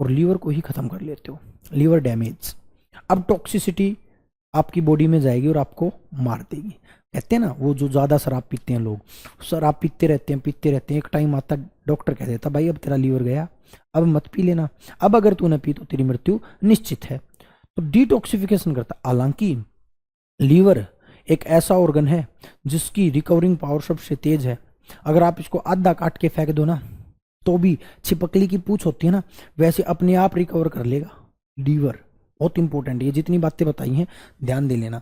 और लीवर को ही खत्म कर लेते हो, लीवर डैमेज। अब टॉक्सिसिटी आपकी बॉडी में जाएगी और आपको मार देगी। कहते हैं ना वो जो ज्यादा शराब पीते हैं लोग, शराब पीते रहते हैं, एक टाइम आता डॉक्टर कह देता भाई अब तेरा लीवर गया, अब मत पी लेना, अब अगर तू न पी तो तेरी मृत्यु निश्चित है। तो डिटॉक्सिफिकेशन करता। हालांकि लीवर एक ऐसा ऑर्गन है जिसकी रिकवरिंग पावर सबसे तेज है। अगर आप इसको आधा काट के फेंक दो ना तो भी छिपकली की पूंछ होती है ना वैसे अपने आप रिकवर कर लेगा। लीवर बहुत इंपॉर्टेंट, ये जितनी बातें बताई हैं ध्यान दे लेना।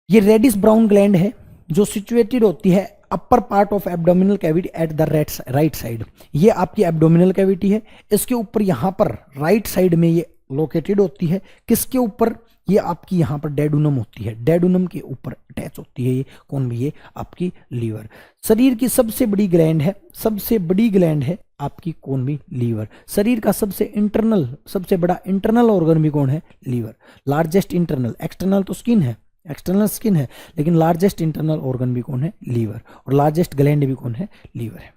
ये रेडिश ब्राउन ग्लैंड है जो सिचुएटेड होती है upper part of abdominal cavity at the right side. ये आपकी एब्डोमिनल कैविटी है, इसके ऊपर यहां पर राइट साइड में ये लोकेटेड होती है। किसके ऊपर? ये आपकी यहां पर डेडुनम होती है, डेडुनम के ऊपर अटैच होती है। ये कौन भी? ये आपकी लीवर। शरीर की सबसे बड़ी ग्लैंड है, सबसे बड़ी ग्लैंड है आपकी कौन भी? लीवर। शरीर का सबसे बड़ा इंटरनल ऑर्गन भी कौन है? लीवर। लार्जेस्ट इंटरनल, एक्सटर्नल तो स्किन है, एक्सटर्नल स्किन है, लेकिन लार्जेस्ट इंटरनल ऑर्गन भी कौन है? लीवर। और लार्जेस्ट ग्लैंड भी कौन है? लीवर है।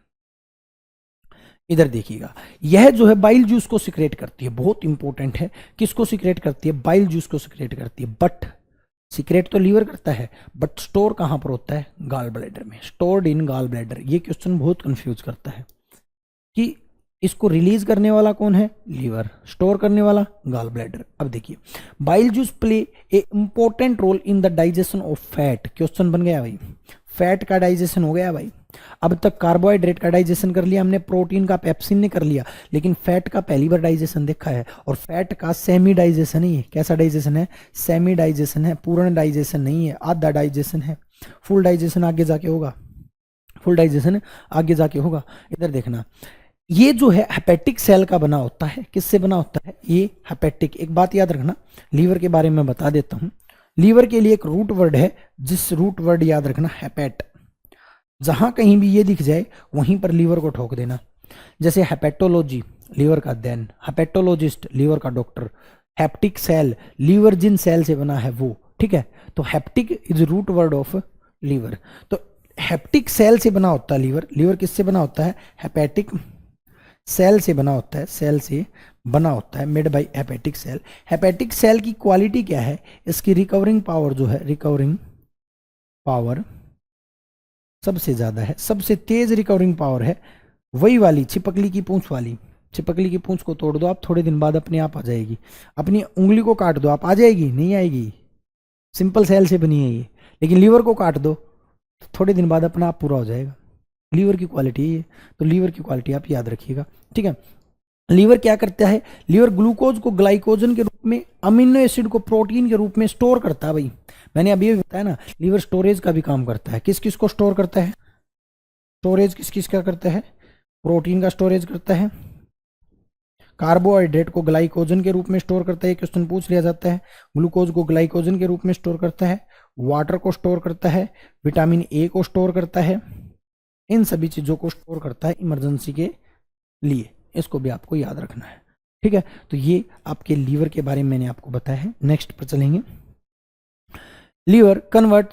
इधर देखिएगा, यह जो है बाइल जूस को सिक्रेट करती है, बहुत इंपॉर्टेंट है। किसको सिक्रेट करती है? बाइल जूस को सिक्रेट करती है। बट सिक्रेट तो लीवर करता है, बट स्टोर कहां पर होता है? गॉल ब्लैडर में, स्टोर्ड इन गॉल ब्लैडर। ये क्वेश्चन बहुत कंफ्यूज करता है कि इसको रिलीज करने वाला कौन है? लीवर। स्टोर करने वाला? Gall bladder. अब देखिए, bile juice play a important role in the digestion of fat. Question बन गया भाई, फैट का डाइजेशन हो गया भाई। अब तक कार्बोहाइड्रेट का डाइजेशन कर लिया हमने, प्रोटीन का पेप्सिन ने कर लिया, लेकिन फैट का पहली बार डाइजेशन देखा है। और फैट का सेमी डाइजेशन ही है। कैसा डाइजेशन है? सेमी डाइजेशन है, पूर्ण डाइजेशन नहीं है, आधा डाइजेशन है। फुल डाइजेशन आगे जाके होगा, फुल डाइजेशन आगे जाके होगा। इधर देखना, ये जो है हेपेटिक सेल का बना होता है। किससे बना होता है? ये हेपेटिक। एक बात याद रखना, लीवर के बारे में बता देता हूं। लीवर के लिए एक रूट वर्ड है, जिस रूट वर्ड याद रखना हेपेट। जहां कहीं भी ये दिख जाए वहीं पर लीवर को ठोक देना। जैसे हेपेटोलॉजी लीवर का अध्ययन, हेपेटोलॉजिस्ट लीवर का डॉक्टर, हेप्टिक सेल लीवर जिन सेल से बना है वो। ठीक है, तो hepatic is root word of liver. तो हेप्टिक सेल से बना होता है लीवर। लीवर किससे बना होता है? हेपेटिक सेल से बना होता है, सेल से बना होता है, made by hepatic cell. Hepatic cell की क्वालिटी क्या है? इसकी रिकवरिंग पावर जो है, रिकवरिंग पावर सबसे ज्यादा है, सबसे तेज रिकवरिंग पावर है वही वाली छिपकली की पूंछ वाली। छिपकली की पूंछ को तोड़ दो आप, थोड़े दिन बाद अपने आप आ जाएगी। अपनी उंगली को काट दो आप, आ जाएगी? नहीं आएगी, सिंपल सेल से बनी है ये। लेकिन लीवर को काट दो तो थोड़े दिन बाद अपना आप पूरा हो जाएगा। लीवर की क्वालिटी है ये, तो लीवर की क्वालिटी आप याद रखिएगा, ठीक है। लीवर क्या करता है? लीवर ग्लूकोज को ग्लाइकोजन के रूप में, अमीनो एसिड को प्रोटीन के रूप में स्टोर करता है भाई। मैंने अभी भी बताया ना, लीवर स्टोरेज का भी काम करता है। किस किस को स्टोर करता है? स्टोरेज किस किस का करता है? प्रोटीन का स्टोरेज करता है, कार्बोहाइड्रेट को ग्लाइकोजन के रूप में स्टोर करता है, क्वेश्चन पूछ लिया जाता है। ग्लूकोज को ग्लाइकोजन के रूप में स्टोर करता है, वाटर को स्टोर करता है, विटामिन ए को स्टोर करता है। इन सभी चीजों को स्टोर करता है इमरजेंसी के लिए, इसको भी आपको याद रखना है, ठीक है। तो ये आपके लीवर के बारे में मैंने आपको बताया है। नेक्स्ट पर चलेंगे। Liver convert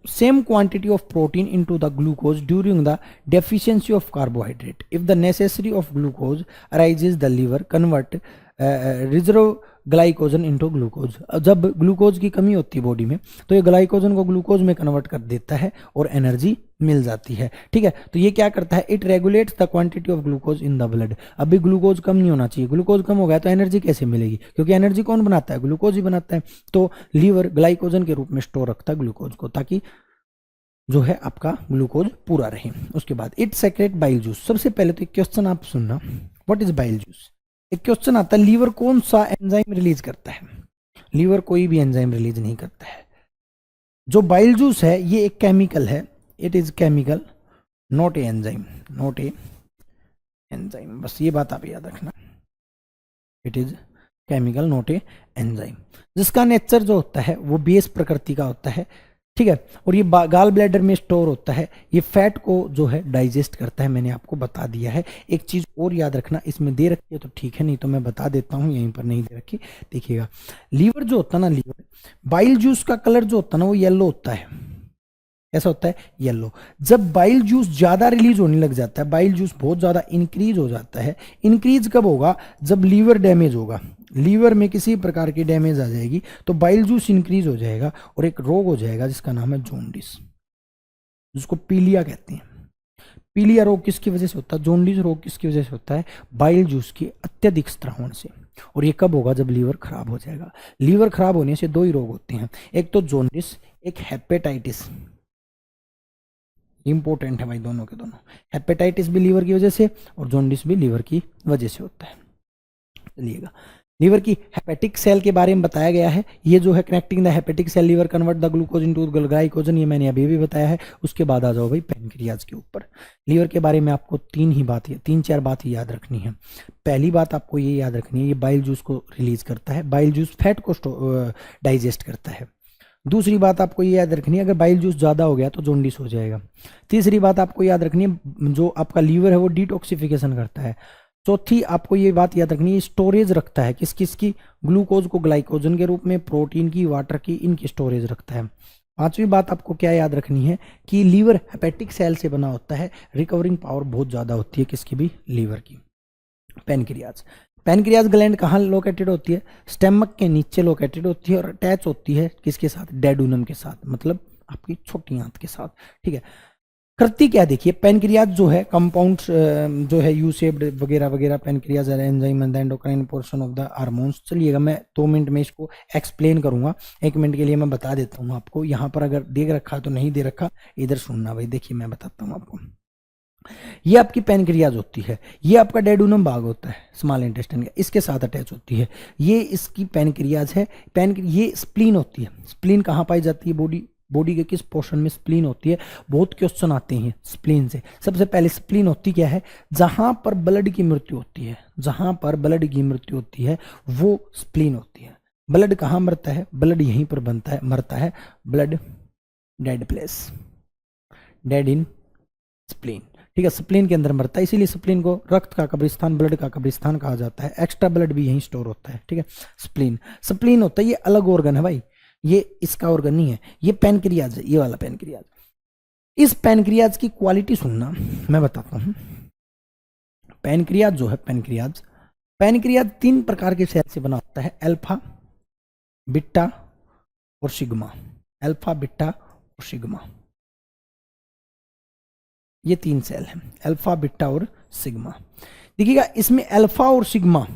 same quantity of protein into the glucose during the deficiency of carbohydrate. If the necessity of glucose arises, the liver convert reserve glycogen into glucose. जब ग्लूकोज की कमी होती है बॉडी में तो ये ग्लाइकोजन को ग्लूकोज में कन्वर्ट कर देता है और एनर्जी मिल जाती है, ठीक है। तो ये क्या करता है? It regulates the quantity of glucose in the blood. अभी ग्लूकोज कम नहीं होना चाहिए, ग्लूकोज कम हो गया तो एनर्जी कैसे मिलेगी? क्योंकि एनर्जी कौन बनाता है? ग्लूकोज ही बनाता है। तो लीवर ग्लाइकोजन के रूप में स्टोर रखता है ग्लूकोज को, ताकि जो है आपका ग्लूकोज पूरा रहे। उसके बाद इट सेक्रेट बाइल जूस। सबसे पहले तो एक क्वेश्चन आप सुनना, व्हाट इज बाइल जूस? एक क्वेश्चन आता है, लीवर कौन सा एंजाइम रिलीज करता है? लीवर कोई भी एंजाइम रिलीज नहीं करता है। जो बाइल जूस है ये एक केमिकल है, it is chemical not a enzyme, not a enzyme. बस ये बात आप याद रखना, it is chemical not a enzyme. जिसका नेचर जो होता है वो बेस प्रकृति का होता है, ठीक है। और ये गाल ब्लैडर में स्टोर होता है, ये फैट को जो है डाइजेस्ट करता है, मैंने आपको बता दिया है। एक चीज और याद रखना, इसमें दे रखी है तो ठीक है, नहीं तो मैं बता देता हूं, यहीं पर नहीं दे रखी, देखिएगा। लीवर जो होता है ना, लीवर बाइल जूस का कलर जो होता है ना वो येलो होता है। ऐसा होता है येलो। जब बाइल जूस ज्यादा रिलीज होने लग जाता है, बाइल जूस बहुत ज्यादा इंक्रीज हो जाता है। इंक्रीज कब होगा? जब लीवर डैमेज होगा, लीवर में किसी प्रकार की डैमेज आ जाएगी तो बाइल जूस इंक्रीज हो जाएगा और एक रोग हो जाएगा जिसका नाम है जॉन्डिस, जिसको पीलिया कहते हैं। पीलिया रोग किसकी वजह से होता है? जॉन्डिस रोग किसकी वजह से होता है? बाइल जूस की अत्यधिक स्त्रावण से। और ये कब होगा? जब लीवर खराब हो जाएगा। लीवर खराब होने से दो ही रोग होते हैं, एक तो जॉन्डिस, एक हेपेटाइटिस। इंपॉर्टेंट है भाई दोनों के दोनों। हेपेटाइटिस भी लीवर की वजह से और जॉन्डिस भी लीवर की वजह से होता है। चलिएगा, लीवर की हेपेटिक सेल के बारे में बताया गया है। ये जो है connecting the hepatic cell liver convert the glucose into glycogen, ये मैंने अभी भी बताया है। उसके बाद आ जाओ भाई पैनक्रियाज के ऊपर। लीवर के बारे में आपको तीन चार बात ही याद रखनी है। पहली बात आपको ये याद रखनी है, ये बाइल जूस को रिलीज करता है, बाइल जूस फैट को डाइजेस्ट करता है। दूसरी बात आपको ये याद रखनी है, अगर बाइल जूस ज़्यादा हो गया तो जॉन्डिस हो जाएगा। तीसरी बात आपको याद रखनी है, जो आपका लीवर है वो डिटॉक्सिफिकेशन करता है। चौथी आपको ये बात याद रखनी है, स्टोरेज रखता है किस किस की? ग्लूकोज को ग्लाइकोजन के रूप में, प्रोटीन की, वाटर की, इनकी स्टोरेज रखता है। पांचवी बात आपको क्या याद रखनी है कि लीवर हेपेटिक सेल से बना होता है, रिकवरिंग पावर बहुत ज़्यादा होती है किसकी भी? लीवर की। पैनक्रियाज, पैनक्रियाज ग्लैंड कहाँ लोकेटेड होती है? स्टमक के नीचे लोकेटेड होती है और अटैच होती है किसके साथ? डेडुनम के साथ, मतलब आपकी छोटी आंत के साथ, ठीक है। करती क्या देखिए, पैनक्रियाज जो है कंपाउंड्स जो है यू शेप्ड वगैरह वगैरह, pancreas enzyme and endocrine portion of the hormones. चलिएगा, मैं 2 मिनट में इसको एक्सप्लेन करूंगा, 1 मिनट के लिए मैं बता देता हूँ आपको। यहाँ पर अगर देख रखा तो नहीं दे रखा, इधर सुनना भाई। देखिए मैं बताता हूँ आपको, ये आपकी पैनक्रियाज होती है, ये आपका डेडुनम भाग होता है स्मॉल इंटेस्टाइन का, इसके साथ अटैच होती है, ये इसकी पैनक्रियाज है। ये स्प्लीन होती है। स्प्लीन कहाँ पाई जाती है? बॉडी के किस पोर्शन में स्प्लीन होती है? बहुत क्वेश्चन आते हैं स्प्लीन से। सबसे पहले स्प्लीन होती क्या है? जहां पर ब्लड की मृत्यु होती है, जहां पर ब्लड की मृत्यु होती है वो स्प्लीन होती है। ब्लड कहाँ मरता है? ब्लड यहीं पर बनता है, मरता है। ब्लड डेड प्लेस, डेड इन स्प्लीन, ठीक है। स्प्लीन के अंदर मरता है, इसीलिए स्प्लीन को रक्त का कब्रिस्तान, ब्लड का कब्रिस्तान कहा जाता है। एक्स्ट्रा ब्लड भी यहीं स्टोर होता है, ठीक है। स्प्लीन होता है, ये अलग ऑर्गन है भाई, ये इसका ऑर्गन नहीं है, ये पैनक्रियाज है, ये वाला पैनक्रियाज। इस पैनक्रियाज की क्वालिटी सुनना, मैं बताता हूं। पैनक्रियाज जो है, पैनक्रियाज 3 प्रकार के सेल से बना होता है, अल्फा, बीटा और सिग्मा। अल्फा, बीटा और सिग्मा। ये 3 सेल हैं, अल्फा, बीटा और सिग्मा। देखिएगा इसमें अल्फा और सिग्मा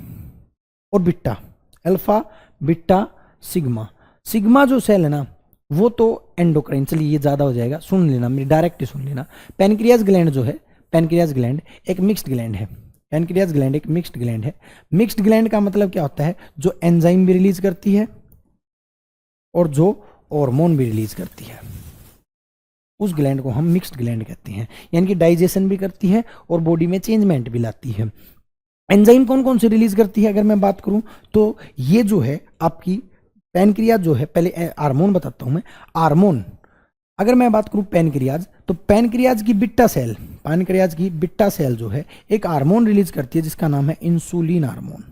और beta, alpha, beta, sigma. Sigma जो सेल है ना वो तो एंडोक्राइन, चलिए ये ज्यादा हो जाएगा, सुन लेना, मेरी डायरेक्ट ही सुन लेना। पैनक्रियाज ग्लैंड जो है, पैनक्रियाज ग्लैंड एक मिक्स्ड ग्लैंड है, पैनक्रियाज ग्लैंड एक मिक्स्ड ग्लैंड है। मिक्स्ड ग्लैंड का मतलब क्या होता है, जो एंजाइम भी रिलीज करती है और जो हार्मोन भी रिलीज करती है, उस ग्लैंड को हम मिक्स्ड ग्लैंड कहते हैं। यानी कि डाइजेशन भी करती है और बॉडी में चेंजमेंट भी लाती है। एंजाइम कौन कौन से रिलीज करती है अगर मैं बात करूं तो ये जो है आपकी पैनक्रियाज जो है, पहले हार्मोन बताता हूं मैं। हार्मोन अगर मैं बात करूं पैनक्रियाज, तो पैनक्रियाज की बिट्टा सेल, पैनक्रियाज की बिट्टा सेल जो है एक हार्मोन रिलीज करती है जिसका नाम है इंसुलिन हार्मोन।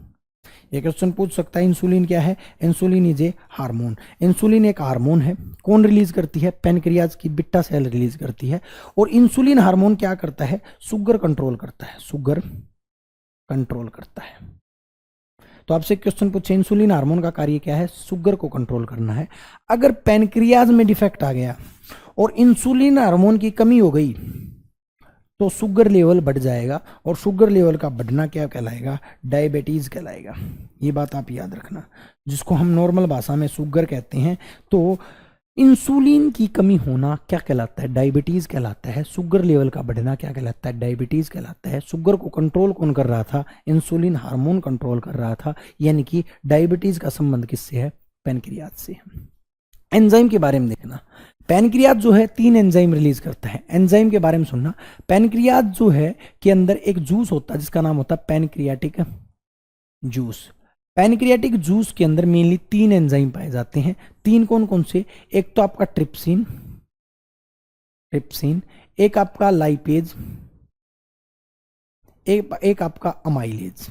ये क्वेश्चन पूछ सकता है इंसुलिन क्या है, insulin is a hormone. Insulin एक हार्मोन है, कौन रिलीज करती है, पैनक्रियाज की बिट्टा सेल रिलीज करती है। और इंसुलिन हार्मोन क्या करता है, शुगर कंट्रोल करता है, शुगर कंट्रोल करता है। तो आपसे क्वेश्चन पूछे इंसुलिन हार्मोन का कार्य क्या है, शुगर को कंट्रोल करना है। अगर पैनक्रियाज में डिफेक्ट आ गया और इंसुलिन हार्मोन की कमी हो गई तो शुगर लेवल बढ़ जाएगा, और शुगर लेवल का बढ़ना क्या कहलाएगा, डायबिटीज कहलाएगा। ये बात आप याद रखना, जिसको हम नॉर्मल भाषा में शुगर कहते हैं। तो इंसुलिन की कमी होना क्या कहलाता है, डायबिटीज कहलाता है। शुगर लेवल का बढ़ना क्या कहलाता है, डायबिटीज कहलाता है। शुगर को कंट्रोल कौन कर रहा था, इंसुलिन हार्मोन कंट्रोल कर रहा था। यानी कि डायबिटीज का संबंध किससे है, पैनक्रियाज से। एंजाइम के बारे में देखना, पैनक्रियाज जो है 3 एंजाइम रिलीज करता है। एंजाइम के बारे में सुनना, पैनक्रियाज जो है के अंदर एक जूस होता है जिसका नाम होता है पैनक्रियाटिक जूस। पैनक्रियाटिक जूस के अंदर मेनली 3 एंजाइम पाए जाते हैं। 3 कौन कौन से, एक तो आपका ट्रिप्सिन, एक आपका लाइपेज, एक आपका अमाइलेज।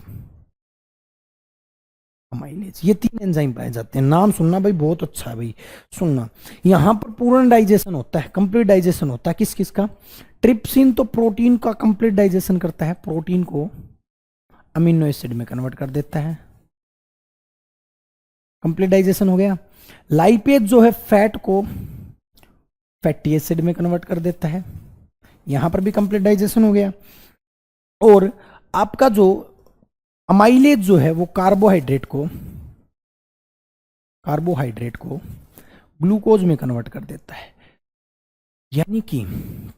ये 3 एंजाइम पाए जाते हैं। नाम सुनना भाई, बहुत अच्छा है भाई, सुनना। यहां पर पूर्ण डाइजेशन होता है, कंप्लीट डाइजेशन होता है। किस किस का, ट्रिप्सिन तो प्रोटीन का कंप्लीट डाइजेशन करता है, प्रोटीन को अमीनो एसिड में कन्वर्ट कर देता है, कंप्लीट डाइजेशन हो गया। लाइपेज जो है फैट को फैटी एसिड में कन्वर्ट कर देता है, यहां पर भी कंप्लीट डाइजेशन हो गया। और आपका जो अमाइलेज जो है वो कार्बोहाइड्रेट को ग्लूकोज में कन्वर्ट कर देता है। यानी कि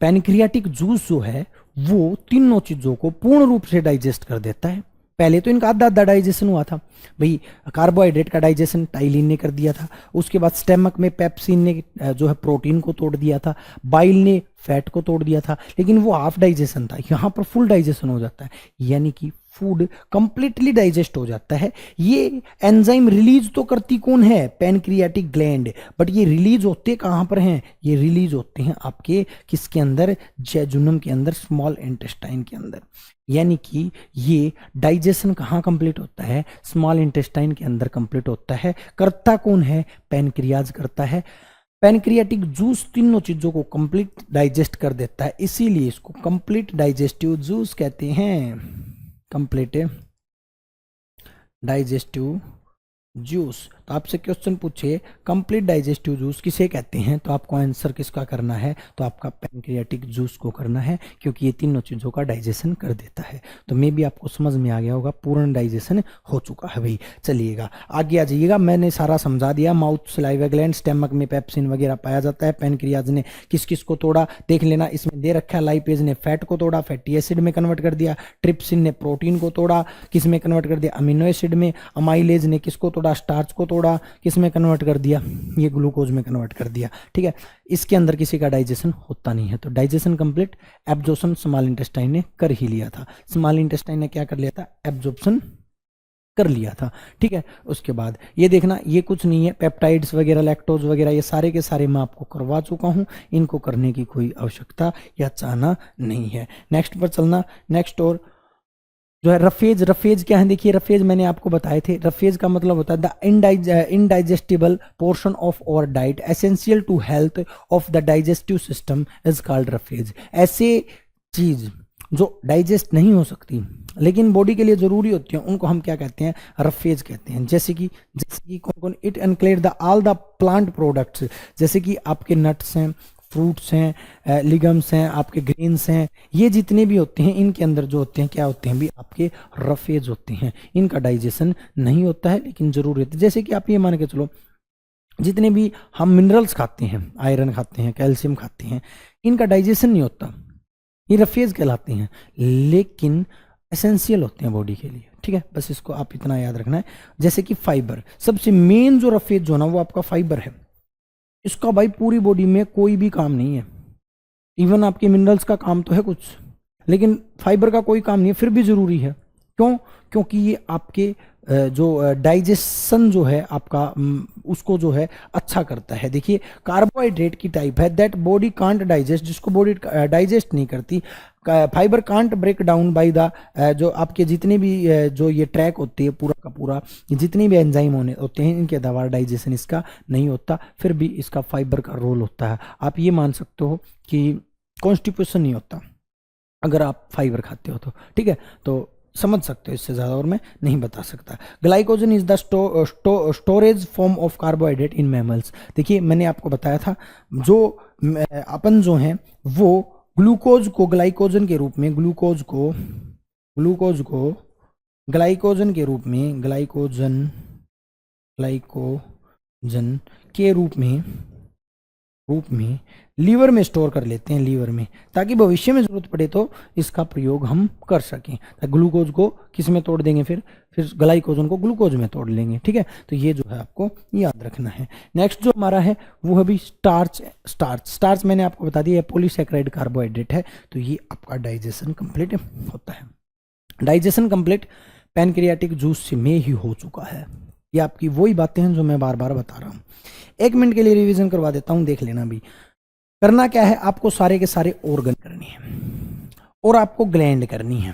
पैनक्रियाटिक जूस जो है वो तीनों चीजों को पूर्ण रूप से डाइजेस्ट कर देता है। पहले तो इनका आधा आधा डाइजेशन हुआ था भाई, कार्बोहाइड्रेट का डाइजेशन टाइलिन ने कर दिया था, उसके बाद स्टमक में पेप्सिन ने जो है प्रोटीन को तोड़ दिया था, बाइल ने फैट को तोड़ दिया था, लेकिन वो हाफ डाइजेशन था। यहाँ पर फुल डाइजेशन हो जाता है, यानी कि फूड कंप्लीटली डाइजेस्ट हो जाता है। ये एंजाइम रिलीज तो करती कौन है, पैनक्रियाटिक ग्लैंड, बट ये रिलीज होते कहां पर हैं, ये रिलीज होते हैं आपके किसके अंदर, जेजुनम के अंदर, स्मॉल इंटेस्टाइन के अंदर। यानी कि ये डाइजेशन कहाँ कंप्लीट होता है, स्मॉल इंटेस्टाइन के अंदर कंप्लीट होता है। करता कौन है, पैनक्रियाज करता है। पैनक्रियाटिक जूस तीनों चीजों को कंप्लीट डाइजेस्ट कर देता है, इसीलिए इसको कंप्लीट डाइजेस्टिव जूस कहते हैं, कंप्लीट डाइजेस्टिव जूस। तो आपसे क्वेश्चन पूछे कंप्लीट डाइजेस्टिव जूस किसे कहते हैं, तो आपको आंसर किसका करना है, तो आपका पैनक्रियाटिक जूस को करना है, क्योंकि ये तीनों चीजों का डाइजेशन कर देता है। तो मे भी आपको समझ में आ गया होगा, पूर्ण डाइजेशन हो चुका है भाई। चलिएगा आगे आ जाइएगा, मैंने सारा समझा दिया। माउथ, सलाइवा ग्लैंड, स्टमक में पेप्सिन वगैरह पाया जाता है। पैनक्रियाज ने किस किस को तोड़ा देख लेना, इसमें दे रखा है। लाइपेज ने फैट को तोड़ा, फैटी एसिड में कन्वर्ट कर दिया। ट्रिप्सिन ने प्रोटीन को तोड़ा, किस में कन्वर्ट कर दिया, अमीनो एसिड में। अमाइलेज ने किसको तोड़ा, स्टार्च को तोड़ा, किस में कन्वर्ट कर दिया, ये ग्लूकोज में कन्वर्ट कर दिया। ठीक है, इसके अंदर किसी का डाइजेशन होता नहीं है। तो digestion complete, absorption small intestine ने कर ही लिया था। स्मॉल इंटेस्टाइन ने क्या कर लिया था, एब्जॉर्प्शन कर लिया था। ठीक है, उसके बाद ये देखना, ये कुछ नहीं है, पेप्टाइड्स वगैरह, लैक्टोज वगैरह, ये सारे के सारे मैं आपको करवा चुका हूं, इनको करने की कोई आवश्यकता या चाहना नहीं है। नेक्स्ट पर चलना, नेक्स्ट और जो है रफेज। रफेज क्या है, देखिए रफेज मैंने आपको बताए थे। रफेज का मतलब होता है the indigestible portion of our diet essential to health of the digestive system is called roughage. ऐसे चीज जो डाइजेस्ट नहीं हो सकती लेकिन बॉडी के लिए जरूरी होती है, उनको हम क्या कहते हैं, रफेज कहते हैं। जैसे कि कौन कौन, it include the all the plant products, जैसे कि आपके नट्स हैं, फ्रूट्स हैं, लिगम्स हैं, आपके ग्रेन्स हैं, ये जितने भी होते हैं इनके अंदर जो होते हैं क्या होते हैं भी आपके रफेज होते हैं, इनका डाइजेशन नहीं होता है लेकिन जरूर होता है। जैसे कि आप ये मान के चलो जितने भी हम मिनरल्स खाते हैं, आयरन खाते हैं, कैल्शियम खाते हैं, इनका डाइजेशन नहीं होता, ये रफेज कहलाते हैं, लेकिन एसेंशियल होते हैं बॉडी के लिए। ठीक है, बस इसको आप इतना याद रखना है। जैसे कि फाइबर, सबसे मेन जो रफेज जो ना वो आपका फाइबर है, इसका भाई पूरी बॉडी में कोई भी काम नहीं है। इवन आपके मिनरल्स का काम तो है कुछ, लेकिन फाइबर का कोई काम नहीं है, फिर भी जरूरी है। क्यों? क्योंकि ये आपके जो डाइजेशन जो है आपका उसको जो है अच्छा करता है। देखिए कार्बोहाइड्रेट की टाइप है दैट बॉडी कांट डाइजेस्ट, जिसको बॉडी डाइजेस्ट नहीं करती। Fibre can't break down by the जो आपके जितने भी जो ये ट्रैक होती है पूरा का पूरा, जितने भी एंजाइम होते हैं इनके द्वारा डाइजेशन इसका नहीं होता, फिर भी इसका फाइबर का रोल होता है। आप ये मान सकते हो कि कॉन्स्टिपेशन नहीं होता अगर आप फाइबर खाते हो तो। ठीक है, तो समझ सकते हो, इससे ज़्यादा और मैं नहीं बता सकता। Glycogen is the storage form of carbohydrate in mammals. देखिए मैंने आपको बताया था जो अपन जो हैं वो ग्लूकोज को ग्लाइकोजन के रूप में, ग्लूकोज को ग्लाइकोजन के रूप में, ग्लाइकोजन के रूप में लीवर में स्टोर कर लेते हैं, लीवर में, ताकि भविष्य में जरूरत पड़े तो इसका प्रयोग हम कर सकें। ग्लूकोज को किस में तोड़ देंगे, फिर ग्लाइकोजन को ग्लूकोज में तोड़ लेंगे। ठीक है, तो ये जो है आपको याद रखना है। नेक्स्ट जो हमारा है वो है भी स्टार्च मैंने आपको बता दिया पॉलीसैकेराइड कार्बोहाइड्रेट है, तो ये आपका डाइजेशन कंप्लीट होता है। डाइजेशन कंप्लीट पैनक्रियाटिक जूस में ही हो चुका है। ये आपकी वही बातें हैं जो मैं बार बार बता रहा हूँ। 1 मिनट के लिए रिवीजन करवा देता हूँ, देख लेना भी। करना क्या है, आपको सारे के सारे ऑर्गन करनी है और आपको ग्लैंड करनी है।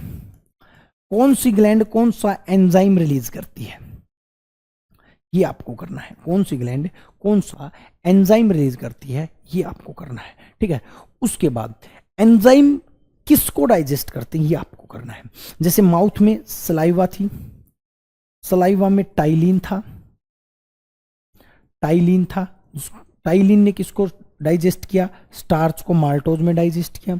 कौन सी ग्लैंड कौन सा एंजाइम रिलीज करती है ये आपको करना है। कौन सी ग्लैंड कौन सा एंजाइम रिलीज करती है ये आपको करना है। ठीक है, उसके बाद एंजाइम किसको डाइजेस्ट करते हैं ये आपको करना है। जैसे माउथ में सलाइवा थी, सलाइवा में टाइलिन था, टाइलिन ने किसको डाइजेस्ट किया, स्टार्च को माल्टोज में डाइजेस्ट किया।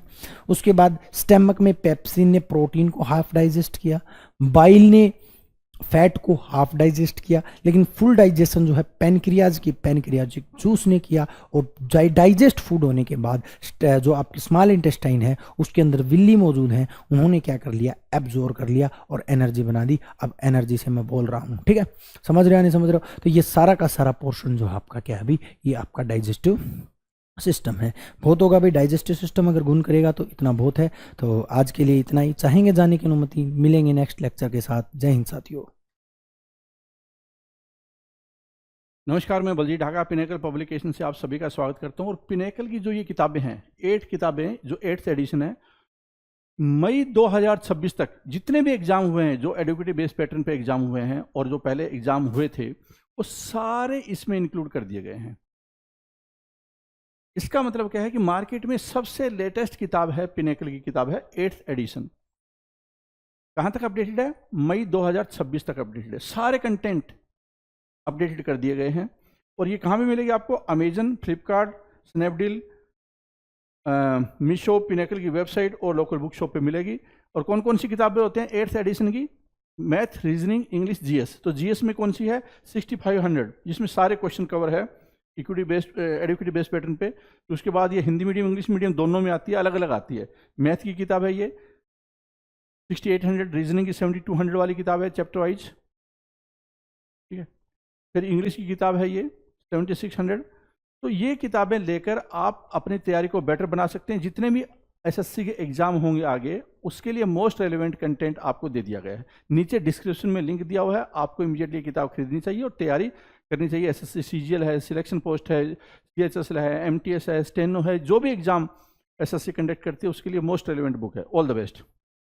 उसके बाद स्टमक में पेप्सिन ने प्रोटीन को हाफ डाइजेस्ट किया, बाइल ने फैट को हाफ डाइजेस्ट किया, लेकिन फुल डाइजेशन जो है पैनक्रियाजिक जूस ने किया। और डाइजेस्ट फूड होने के बाद जो आपकी स्मॉल इंटेस्टाइन है उसके अंदर विल्ली मौजूद है, उन्होंने क्या कर लिया, एब्जॉर्ब कर लिया और एनर्जी बना दी। अब एनर्जी से मैं बोल रहा हूँ, ठीक है, समझ रहे हो नहीं समझ रहे हो? तो ये सारा का सारा पोर्शन जो है आपका क्या है अभी, ये आपका डाइजेस्टिव सिस्टम है। बहुत होगा भाई, डाइजेस्टिव सिस्टम अगर गुण करेगा तो इतना बहुत है। तो आज के लिए इतना ही। चाहेंगे जाने की अनुमति, मिलेंगे नेक्स्ट लेक्चर के साथ। जय हिंद साथियों। नमस्कार, मैं बलजीत ढाका पिनेकल पब्लिकेशन से आप सभी का स्वागत करता हूं। और पिनेकल की जो ये किताबें हैं, 8 किताबें, जो 8th एडिशन है, मई 2026 तक जितने भी एग्जाम हुए हैं, जो एडुकेटिव बेस्ड पैटर्न पे एग्जाम हुए हैं और जो पहले एग्जाम हुए थे, वो सारे इसमें इंक्लूड कर दिए गए हैं। इसका मतलब क्या है कि मार्केट में सबसे लेटेस्ट किताब है, पिनेकल की किताब है 8th एडिशन। कहां तक अपडेटेड है? मई 2026 तक अपडेटेड है। सारे कंटेंट अपडेटेड कर दिए गए हैं। और ये कहाँ पे मिलेगी आपको? Amazon, Flipkart, Snapdeal, Meesho, pinnacle की वेबसाइट और लोकल बुक शॉप पे मिलेगी। और कौन कौन सी किताबें होते हैं 8th एडिशन की? Math, reasoning, English, GS. तो जीएस में कौन सी है? 6500, जिसमें सारे क्वेश्चन कवर है equity based, educative based pattern पे। तो उसके बाद ये हिंदी मीडियम, इंग्लिश मीडियम दोनों में आती है, अलग अलग आती है। मैथ की किताब है ये 6800, रीजनिंग की 7200 वाली किताब है चैप्टर वाइज, ठीक है। फिर इंग्लिश की किताब है ये 7600। तो ये किताबें लेकर आप अपनी तैयारी को बेटर बना सकते हैं। जितने भी एसएससी के एग्जाम होंगे आगे, उसके लिए मोस्ट रेलेवेंट कंटेंट आपको दे दिया गया है। नीचे डिस्क्रिप्शन में लिंक दिया हुआ है, आपको इमीडिएटली किताब खरीदनी चाहिए और तैयारी करनी चाहिए। एसएससी सीजीएल है, सिलेक्शन पोस्ट है, सीएचएसएल है, एमटीएस है, स्टेनो है, जो भी एग्जाम एसएससी कंडक्ट करती है उसके लिए मोस्ट रेलेवेंट बुक है। All the best.